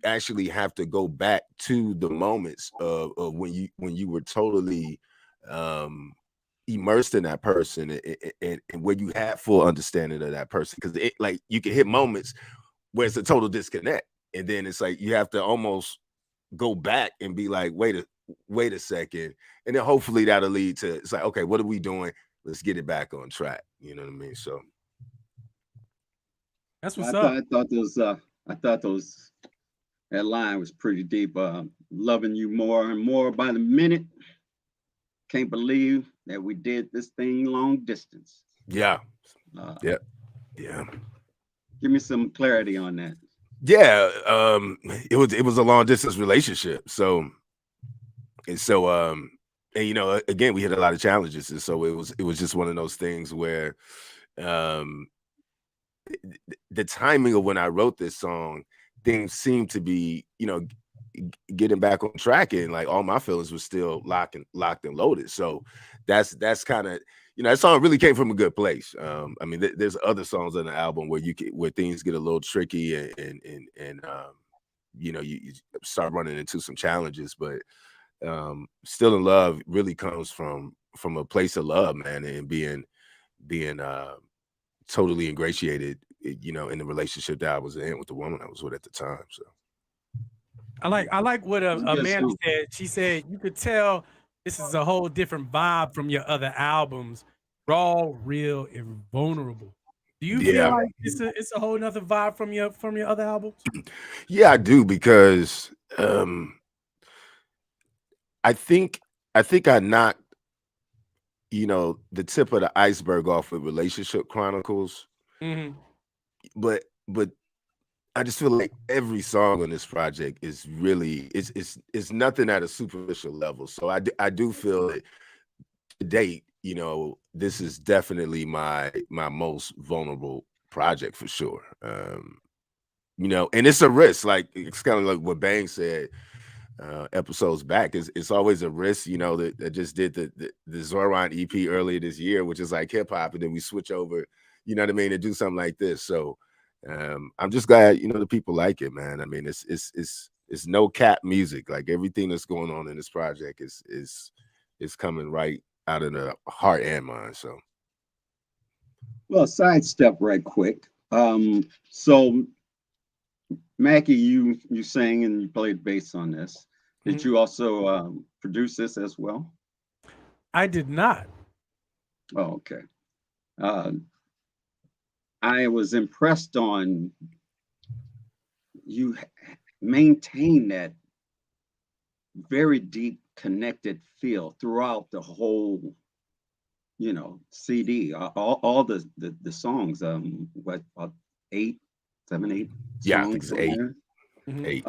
Speaker 3: actually have to go back to the moments of when you were totally immersed in that person and where you had full understanding of that person. Because like you can hit moments where it's a total disconnect, and then it's like you have to almost go back and be like, wait a second, and then hopefully that'll lead to, it's like, okay, what are we doing? Let's get it back on track. You know what I mean? So
Speaker 1: that's what's up.
Speaker 2: I thought that line was pretty deep. Loving you more and more by the minute. Can't believe that we did this thing long distance.
Speaker 3: Yeah. Yeah.
Speaker 2: Give me some clarity on that.
Speaker 3: Yeah. It was a long distance relationship. So and you know, again, we had a lot of challenges. And so it was just one of those things where the timing of when I wrote this song, things seemed to be, you know, getting back on track, and like all my feelings were still locked and loaded. So that's kind of, you know, that song really came from a good place. I mean, there's other songs on the album where things get a little tricky and you know, you start running into some challenges, but Still in Love really comes from a place of love, man, and being totally ingratiated, you know, in the relationship that I was in with the woman I was with at the time. So
Speaker 1: I like what Amanda said. She said you could tell this is a whole different vibe from your other albums, raw, real, and vulnerable. Do you feel like it's a whole nother vibe from your other albums?
Speaker 3: Yeah, I do, because I think I knocked, you know, the tip of the iceberg off with Relationship Chronicles.
Speaker 1: Mm-hmm.
Speaker 3: But I just feel like every song on this project is really it's nothing at a superficial level. So I do feel that to date, you know, this is definitely my most vulnerable project for sure. You know, and it's a risk. Like it's kind of like what Bang said episodes back. It's always a risk. You know, that just did the Zoran EP earlier this year, which is like hip hop, and then we switch over, you know what I mean, to do something like this. So I'm just glad, you know, the people like it, man. I mean, it's no cap music. Like everything that's going on in this project is coming right out of the heart and mind. So,
Speaker 2: well, sidestep right quick. So Mackie, you sang and you played bass on this. Did you also produce this as well?
Speaker 1: I did not.
Speaker 2: Oh, okay. I was impressed on you maintain that very deep connected feel throughout the whole, you know, CD. All the songs. What, about 8 songs?
Speaker 3: Yeah, I think it's 8.
Speaker 2: There.
Speaker 3: 8.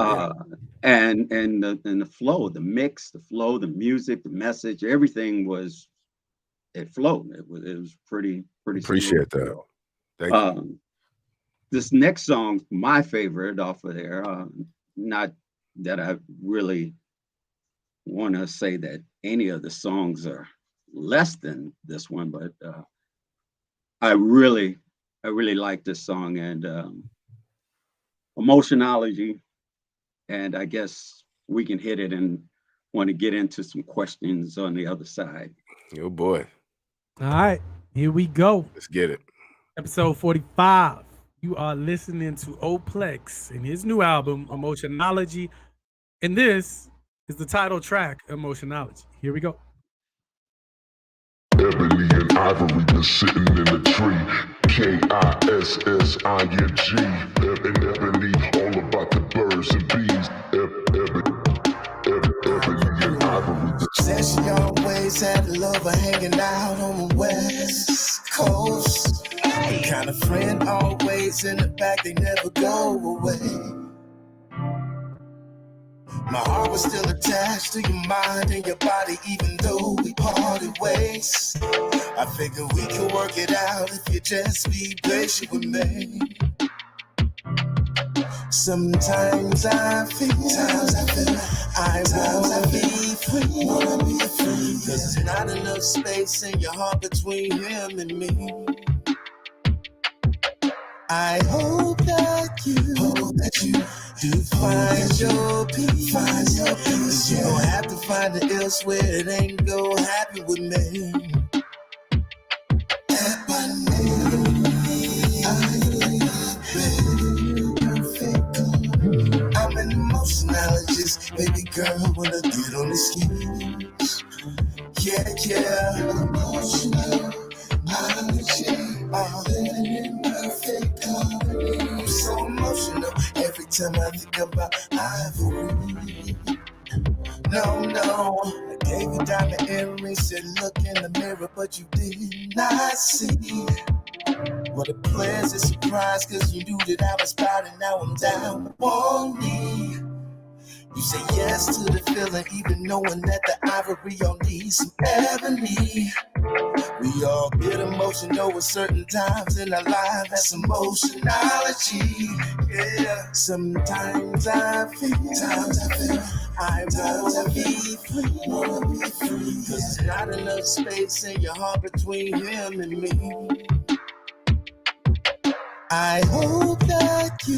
Speaker 2: And the flow, the mix, the flow, the music, the message, everything it flowed. It was pretty.
Speaker 3: Appreciate that. Thank you.
Speaker 2: This next song, my favorite off of there. Not that I really want to say that any of the songs are less than this one, but I really like this song, and Emotionology. And I guess we can hit it and want to get into some questions on the other side.
Speaker 3: Oh boy.
Speaker 1: All right, here we go.
Speaker 3: Let's get it.
Speaker 1: Episode 45. You are listening to Oplex and his new album, Emotionology. And this is the title track, Emotionology. Here we go.
Speaker 10: Ebony and ivory been sitting in a tree. Kissing. Ebony, all about the birds and bees. Ebony and ivory.
Speaker 9: Said she always had a lover hanging out on the West Coast. The kind of friend always in the back, they never go away. My heart was still attached to your mind and your body, even though we parted ways. I figure we can work it out if you just be patient with me. Sometimes I feel I wanna be free. Cause there's not enough space in your heart between him and me. I hope that you do find your peace. You don't have to find it elsewhere, it ain't go happy with me. I'm an emotionologist, baby girl, when I get on the skis. Yeah, emotionology. I'm so emotional every time I think about ivory. No, I gave you diamond earrings, said look in the mirror, but you did not see. What a pleasant surprise, cause you knew that I was proud and now I'm down on me. You say yes to the feeling, even knowing that the ivory all needs some ebony. We all get emotional at certain times in our life, that's emotionology. Yeah, sometimes I feel I wanna be free. Cause there's not enough space in your heart between him and me. I hope that you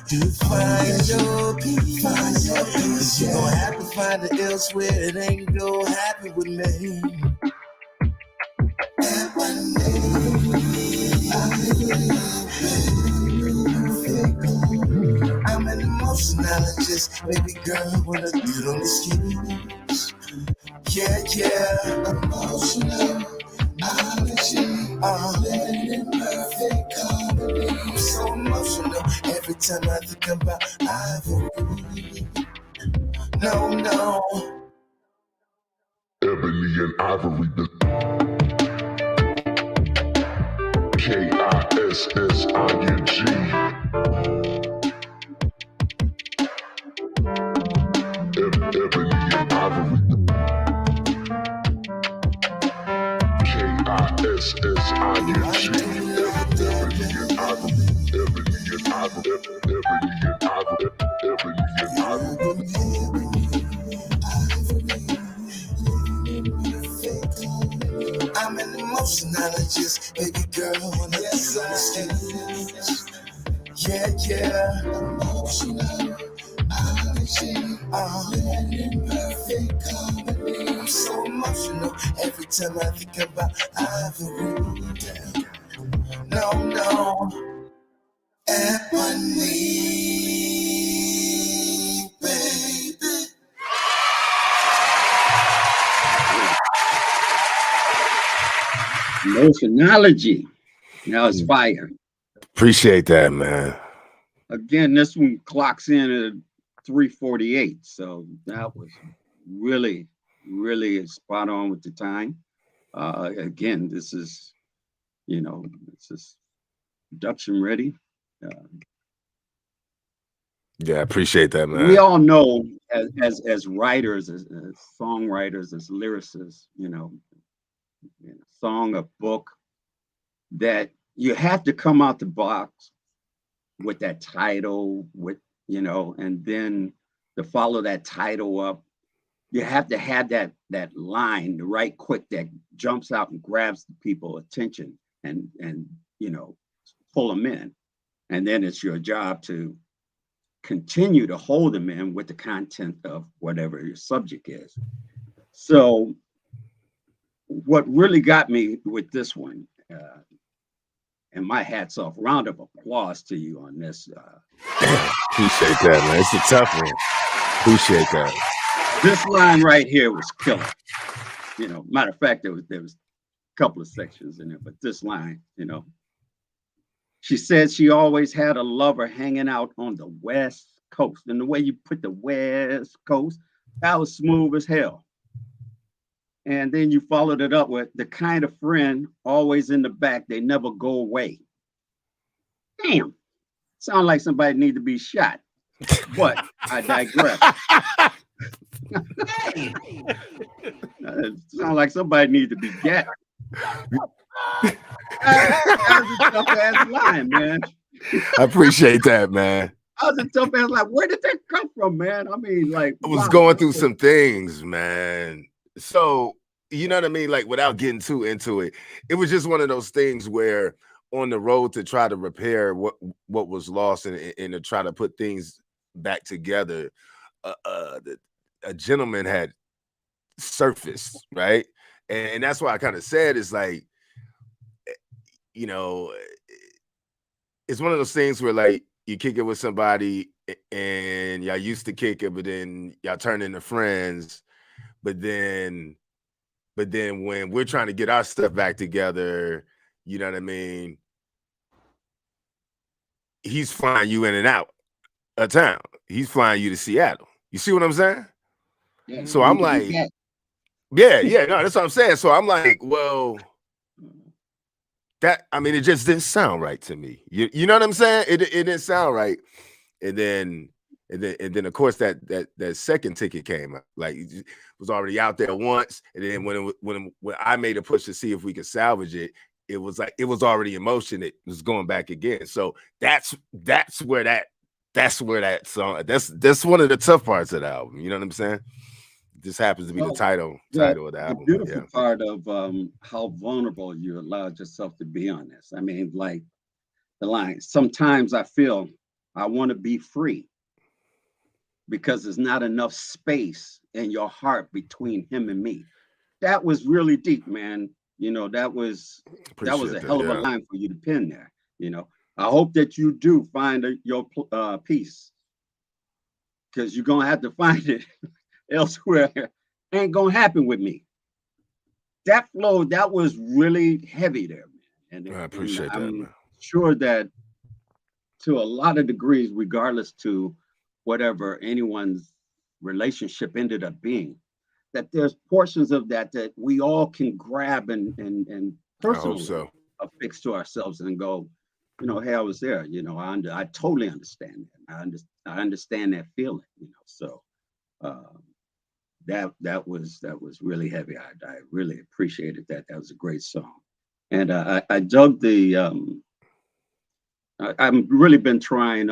Speaker 9: do find your peace. Cause you gon' have to find it elsewhere, it ain't go happy with me. I'm an emotionologist, baby girl, when I get on the skis. Yeah, emotional. Living in perfect harmony. I'm so emotional every time I think about ivory. No.
Speaker 10: Ebony and ivory. Kissing. Ebony and ivory.
Speaker 9: I'm an emotionologist, baby girl, when I get on the skis. Yeah, emotional. Living in perfect harmony. I'm so emotional every time I think about ivory. No, ebony, baby.
Speaker 2: Emotionology. Now it's fire.
Speaker 3: Appreciate that, man.
Speaker 2: Again, this one clocks in at 3:48. So that was really spot on with the time. Again, this is, this is production ready.
Speaker 3: Yeah, I appreciate that, man.
Speaker 2: We all know as writers, as songwriters, as lyricists, a song, a book, that you have to come out the box with that title, and then to follow that title up, you have to have that line, the right quick that jumps out and grabs the people's attention and pull them in. And then it's your job to continue to hold them in with the content of whatever your subject is. So what really got me with this one, And my hat's off. Round of applause to you on this.
Speaker 3: Appreciate that, man. It's a tough one. Appreciate that.
Speaker 2: This line right here was killer. You know, matter of fact, there was a couple of sections in there, but this line, you know, she said she always had a lover hanging out on the West Coast. And the way you put the West Coast, that was smooth as hell. And then you followed it up with the kind of friend always in the back, they never go away. Damn, sound like somebody need to be shot. But I digress. Sound like somebody need to be gapped. That was a tough ass line, man.
Speaker 3: I appreciate that, man.
Speaker 2: That was a tough ass line. Where did that come from, man? I mean, like,
Speaker 3: I was going through some things, man. So, you know what I mean? Like, without getting too into it, it was just one of those things where on the road to try to repair what was lost and to try to put things back together, a gentleman had surfaced, right? And that's why I kind of said it's like, you know, it's one of those things where like you kick it with somebody and y'all used to kick it, but then y'all turn into friends. But then when we're trying to get our stuff back together, you know what I mean? He's flying you in and out of town. He's flying you to Seattle. You see what I'm saying?
Speaker 2: Yeah,
Speaker 3: so I'm like, yeah, no, that's what I'm saying. So I'm like, well, that, I mean, it just didn't sound right to me. You know what I'm saying? It didn't sound right. And then of course that second ticket came up. Like it was already out there once. And then when I made a push to see if we could salvage it, it was like it was already in motion. It was going back again. So that's where that song. That's one of the tough parts of the album. You know what I'm saying? This happens to be the title of the album.
Speaker 2: The beautiful part of how vulnerable you allowed yourself to be on this. I mean, like the line, sometimes I feel I want to be free because there's not enough space in your heart between him and me. That was really deep, man. You know, that was a hell of a line for you to pin there. You know, I hope that you do find your peace, because you're going to have to find it elsewhere. Ain't gonna happen with me. That flow, that was really heavy there, man. And
Speaker 3: I appreciate that,
Speaker 2: I'm
Speaker 3: man.
Speaker 2: sure that to a lot of degrees, regardless to whatever anyone's relationship ended up being, that there's portions of that we all can grab and personally affix to ourselves and go, you know, hey, I was there. You know, I totally understand that. I understand that feeling. You know, so. That was really heavy. I really appreciated that. That was a great song, and I dug the. I've really been trying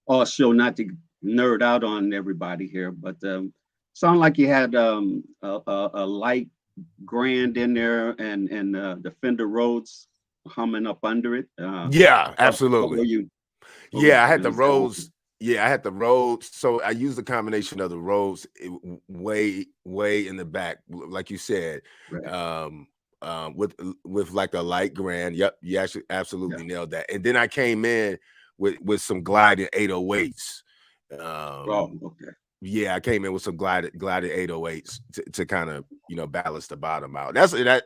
Speaker 2: also not to nerd out on everybody here, but sound like you had a light Grand in there and the Fender Rhodes humming up under it.
Speaker 3: Yeah, absolutely. I had the Rhodes. Yeah, I had the Rhodes. So I used a combination of the Rhodes way in the back, like you said, right. With like a light Grand. Yep, you actually absolutely nailed that. And then I came in with some gliding 808s.
Speaker 2: Okay.
Speaker 3: Yeah, I came in with some glided 808s to kind of, you know, balance the bottom out.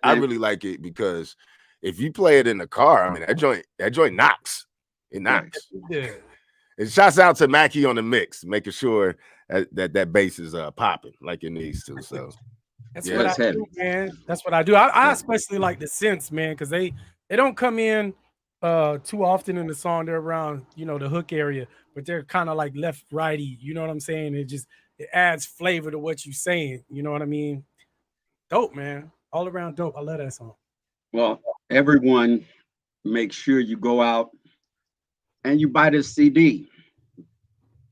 Speaker 3: I really like it because if you play it in the car, I mean, that joint knocks. It knocks.
Speaker 1: Yeah.
Speaker 3: And shouts out to Mackie on the mix, making sure that bass is popping like it needs to. So
Speaker 1: that's what I do, man. That's what I do. I especially like the synths, man, because they don't come in too often in the song. They're around, you know, the hook area, but they're kind of like left righty. You know what I'm saying? It adds flavor to what you're saying. You know what I mean? Dope, man. All around dope. I love that song.
Speaker 2: Well, everyone, make sure you go out and you buy this CD,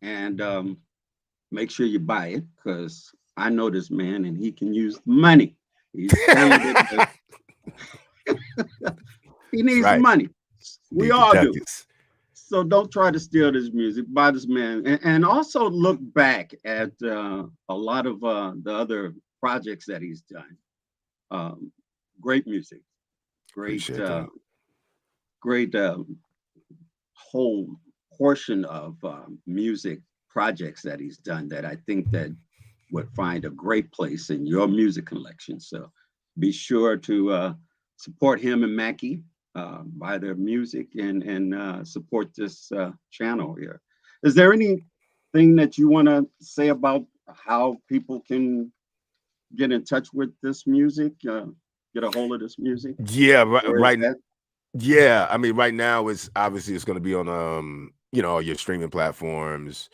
Speaker 2: and make sure you buy it, because I know this man and he can use money. He's talented. He needs money. We all do. So don't try to steal this music. Buy this man, and also look back at a lot of the other projects that he's done. Great music, great. great whole portion of music projects that he's done that I think that would find a great place in your music collection. So be sure to support him and Mackie, buy their music and support this channel here. Is there anything that you want to say about how people can get in touch with this music, get a hold of this music?
Speaker 3: Yeah, right. Yeah, I mean, right now it's obviously it's going to be on all your streaming platforms,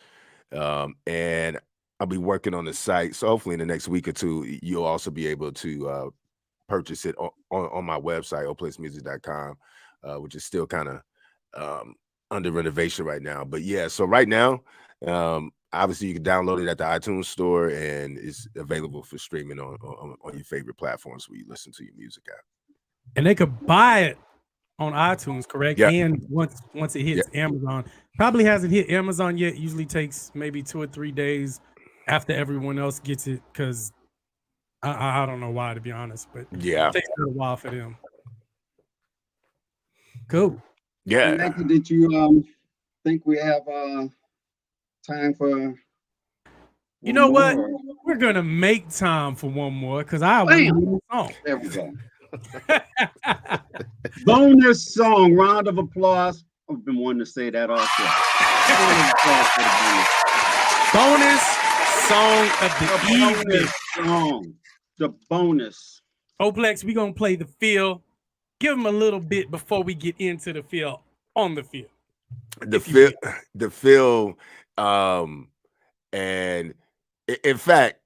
Speaker 3: and I'll be working on the site. So hopefully in the next week or two, you'll also be able to purchase it on my website, oplexmusic.com, which is still kind of under renovation right now. But yeah, so right now, obviously you can download it at the iTunes store, and it's available for streaming on your favorite platforms where you listen to your music at.
Speaker 1: And they could buy it on iTunes, correct?
Speaker 3: Yeah.
Speaker 1: And once it hits Amazon, probably hasn't hit Amazon yet. Usually takes maybe 2 or 3 days after everyone else gets it, because I don't know why, to be honest, but
Speaker 3: yeah,
Speaker 1: it takes a little while for them. Cool.
Speaker 3: Yeah.
Speaker 2: Mackie, did you think we have time for?
Speaker 1: You know what?
Speaker 2: more?
Speaker 1: We're gonna make time for one more because I want to hear the song.
Speaker 2: There we go. Bonus song. Round of applause. I've been wanting to say that also.
Speaker 1: Bonus song of the evening.
Speaker 2: Song. The bonus.
Speaker 1: Oplex, we're gonna play the feel. Give them a little bit before we get into the feel on the field.
Speaker 3: The feel, and in fact,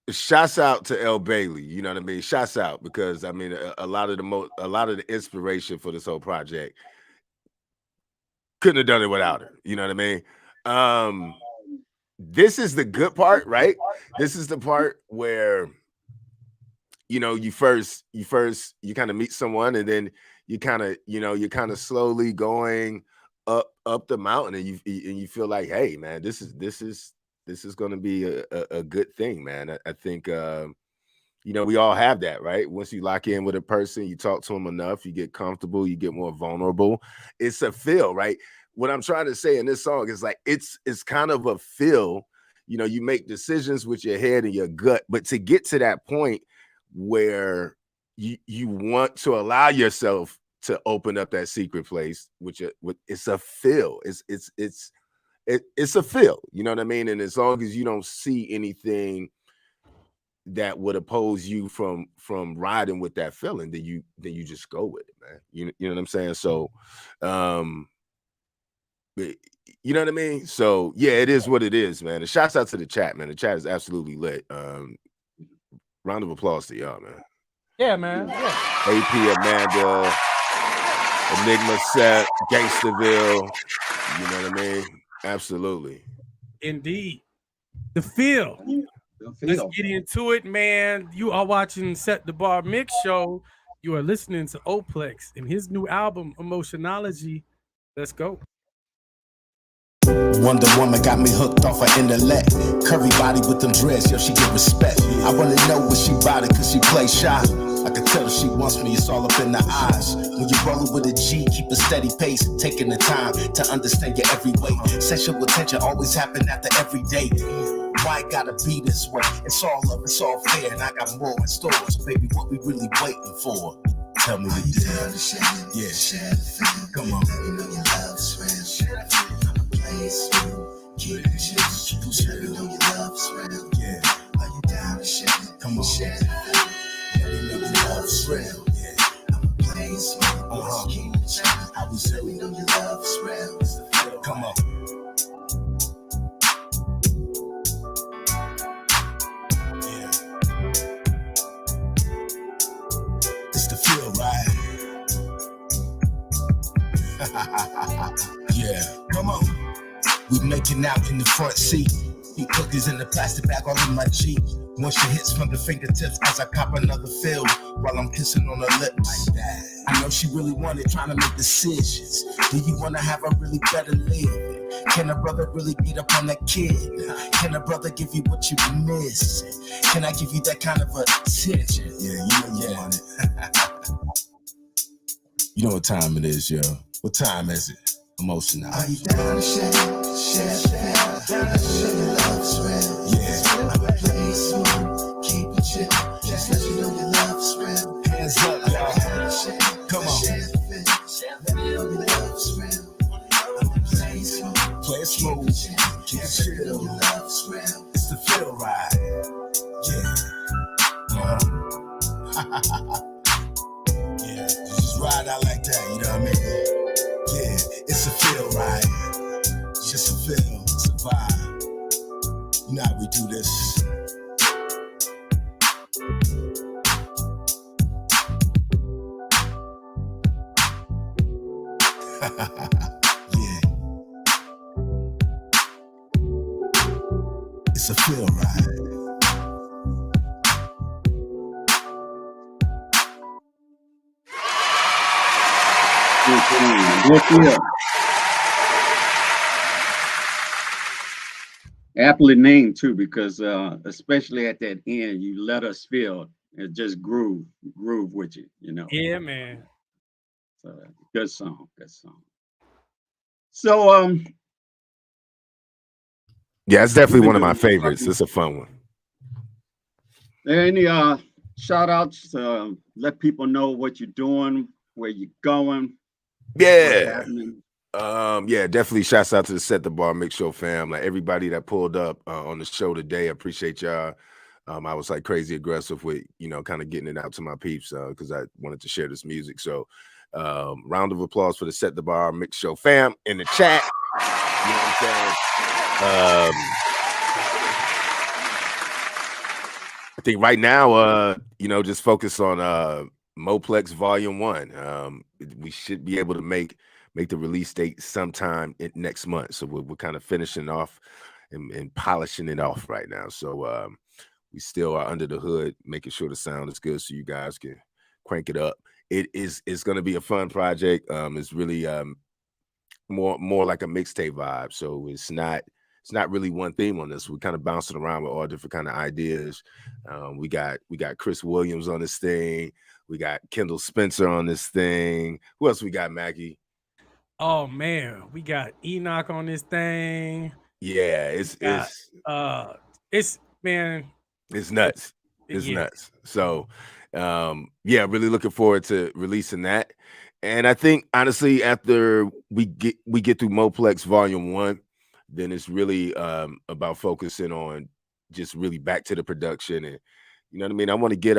Speaker 3: shouts out to Elle Bailey. You know what I mean? Shouts out, because I mean a lot of the inspiration for this whole project couldn't have done it without her. You know what I mean? This is the good part, right? This is the part where you kind of meet someone, and then you're kind of slowly going up the mountain, and you feel like, hey man, this is going to be a good thing, man. I think we all have that, right? Once you lock in with a person, you talk to them enough, you get comfortable, you get more vulnerable. It's a feel, right? What I'm trying to say in this song is like it's kind of a feel. You make decisions with your head and your gut, but to get to that point where you want to allow yourself to open up that secret place, which it's a feel. It's a feel, you know what I mean? And as long as you don't see anything that would oppose you from riding with that feeling, then you just go with it, man. You know what I'm saying? So you know what I mean? So yeah, it is what it is, man. And shouts out to the chat, man. The chat is absolutely lit. Round of applause to y'all, man.
Speaker 1: Yeah, man. Yeah.
Speaker 3: AP, Amanda, Enigma Set, Gangsterville. You know what I mean? Absolutely.
Speaker 1: Indeed. The feel. Let's get into it, man. You are watching the Bar Mixshow. You are listening to Oplex and his new album, Emotionology. Let's go.
Speaker 9: Wonder Woman got me hooked off her intellect. Curvy body with them dreads, yo, she get respect. I wanna know what she bout it, cause she play shy. I can tell she wants me, it's all up in the eyes. When you rollin' with a G, keep a steady pace, taking the time to understand your every way. Sexual attention always happen after every day. Why it gotta be this way? It's all love, it's all fair, and I got more in store. So baby, what we really waiting for? Tell me what you do. Yeah, come on. Let me know your love's real. Place you, keep it chill. Let me know your love's real. Yeah, are you down to share? Come on. Let me know your love's real. Yeah, I'm a place you, keep it chill. I was let me know your love's real. Come on. Yeah, come on. We making out in the front seat. Eat cookies in the plastic bag all in my cheek. Moisture hits from the fingertips as I cop another fill while I'm kissing on her lips. Like that. I know she really wanted, trying to make decisions. Do you want to have a really better live? Can a brother really beat up on that kid? Can a brother give you what you miss? Can I give you that kind of attention? Yeah, you know you want it.
Speaker 11: You know what time it is, yo. What time is it? Emotional.
Speaker 9: Are you down to share your love is real? Yeah. I'm a place smooth, keep it chill. Just let you know your love is real.
Speaker 11: Hands up, y'all. Come on.
Speaker 9: Let me know your love is real. I'm a place smooth,
Speaker 11: Play it smooth. Keep it
Speaker 9: just let you know
Speaker 11: chill.
Speaker 9: your love is real.
Speaker 11: It's the feel ride. Yeah. Yeah. You just ride out like that, you know what I mean? Yeah, it's a feel ride. It's just a feel, it's a vibe. You know how we do this. Yeah. It's a feel ride.
Speaker 2: Aptly named too, because especially at that end, you let us feel it, just groove with you, you know.
Speaker 1: Yeah, man.
Speaker 2: So good song, good song. So
Speaker 3: Yeah, it's definitely one of my
Speaker 2: doing-
Speaker 3: favorites. It's a fun one.
Speaker 2: there any shout outs? Let people know what you're doing, where you're going, what's
Speaker 3: Yeah.
Speaker 2: happening.
Speaker 3: Yeah, definitely shouts out to the Set the Bar Mixshow fam. Like everybody that pulled up on the show today. I appreciate y'all. I was like crazy aggressive with, you know, kind of getting it out to my peeps because I wanted to share this music. So round of applause for the Set the Bar Mixshow fam in the chat. You know what I'm saying? I think right now, you know, just focus on Moplex Volume 1. We should be able to make the release date sometime next month. So we're kind of finishing off and polishing it off right now. So we still are under the hood, making sure the sound is good so you guys can crank it up. It's going to be a fun project. It's really more like a mixtape vibe. So it's not really one theme on this. We're kind of bouncing around with all different kind of ideas. We got Chris Williams on this thing. We got Kendall Spencer on this thing. Who else we got, Mackie?
Speaker 1: Oh man, we got Enoch on this thing.
Speaker 3: Yeah, it's
Speaker 1: man,
Speaker 3: it's nuts. It's
Speaker 1: yeah.
Speaker 3: nuts. So yeah, really looking forward to releasing that. And I think honestly, after we get through Moplex Volume 1, then it's really about focusing on just really back to the production. And you know what I mean? I want to get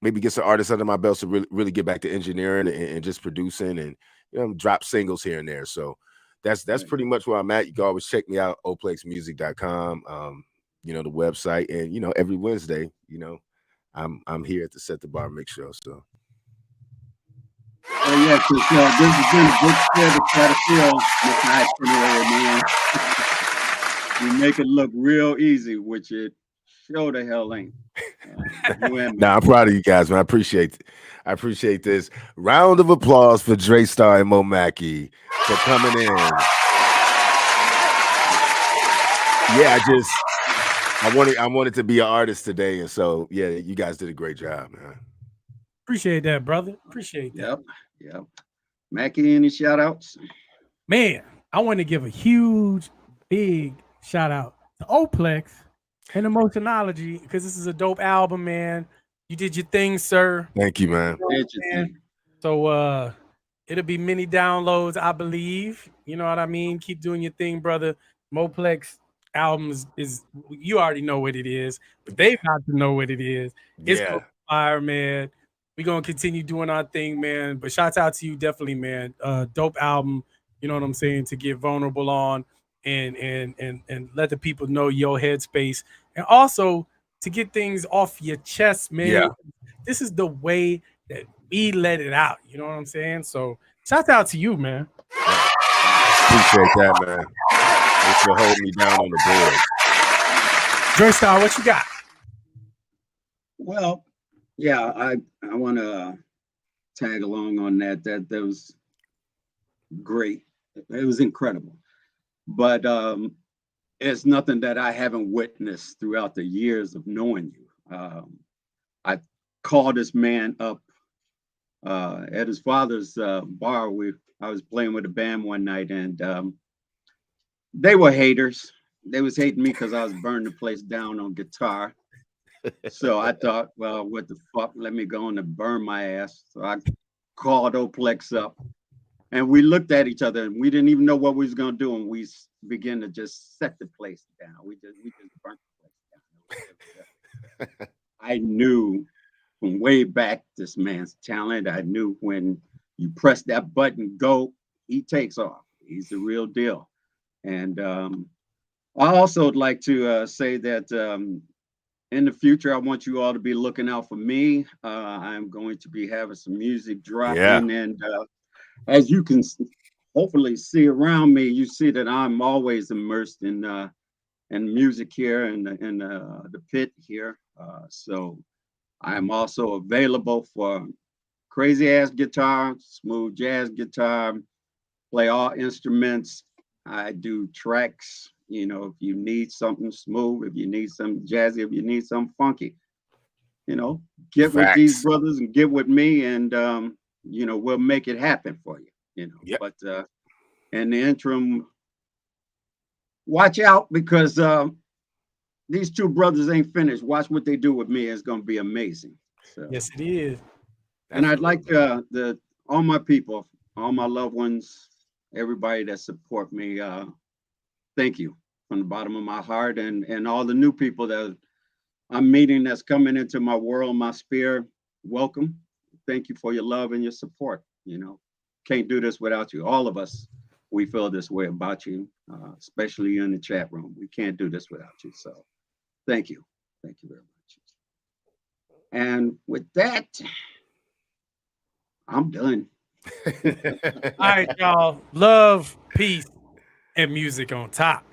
Speaker 3: maybe get some artists under my belt to really get back to engineering and just producing and, you know, drop singles here and there. So that's pretty much where I'm at. You can always check me out, oplexmusic.com, you know, the website. And, you know, every Wednesday, you know, I'm here at the Set the Bar Mixshow. So
Speaker 2: Oh yeah, because this has been a good set to try to feel this itinerary, man. You make it look real easy, which it sure the hell ain't. You and me.
Speaker 3: Nah, I'm proud of you guys, man. I appreciate this. Round of applause for Dre Star and MOMAKKI for coming in. Yeah, I wanted to be an artist today, and so yeah, you guys did a great job, man.
Speaker 1: Appreciate that, brother. Appreciate that.
Speaker 2: Yep. Mackie, any shout outs?
Speaker 1: Man, I want to give a huge, big shout out to Oplex and Emotionology because this is a dope album, man. You did your thing, sir.
Speaker 3: Thank you, man.
Speaker 1: So it'll be many downloads, I believe. You know what I mean? Keep doing your thing, brother. Moplex albums is you already know what it is, but they've got to know what it is. It's fire, man. We're gonna continue doing our thing, man. But shouts out to you, definitely, man. Dope album, you know what I'm saying, to get vulnerable on and let the people know your headspace. And also to get things off your chest, man.
Speaker 3: Yeah.
Speaker 1: This is the way that we let it out. You know what I'm saying? So shout out to you, man.
Speaker 3: Appreciate that, man. Thanks for holding me down on the board.
Speaker 1: Dre Star, what you got?
Speaker 2: Well, yeah, I want to tag along on that. That was great. It was incredible. But it's nothing that I haven't witnessed throughout the years of knowing you. I call this man up at his father's bar. I was playing with a band one night, and they were haters. They was hating me because I was burning the place down on guitar. So I thought, well, what the fuck? Let me go on and burn my ass. So I called Oplex up, and we looked at each other, and we didn't even know what we was gonna do, and we began to just set the place down. We just burnt the place down. I knew from way back this man's talent. I knew when you press that button, go, he takes off. He's the real deal. And I also would like to say that in the future, I want you all to be looking out for me. I'm going to be having some music dropping, and as you can hopefully see around me, you see that I'm always immersed in music here and in the pit here. So I'm also available for crazy ass guitar, smooth jazz guitar, play all instruments. I do tracks. You know, if you need something smooth, if you need something jazzy, if you need something funky, you know, get with these brothers and get with me, and you know, we'll make it happen for you. You know, but in the interim, watch out, because these two brothers ain't finished. Watch what they do with me. It's gonna be amazing. So,
Speaker 1: yes, it is.
Speaker 2: And I'd like all my people, all my loved ones, everybody that support me, thank you from the bottom of my heart, and all the new people that I'm meeting that's coming into my world, my sphere. Welcome. Thank you for your love and your support. You know, can't do this without you. All of us, we feel this way about you, especially in the chat room. We can't do this without you. So thank you. Thank you very much. And with that, I'm done.
Speaker 1: All right, y'all. Love, peace, and music on top.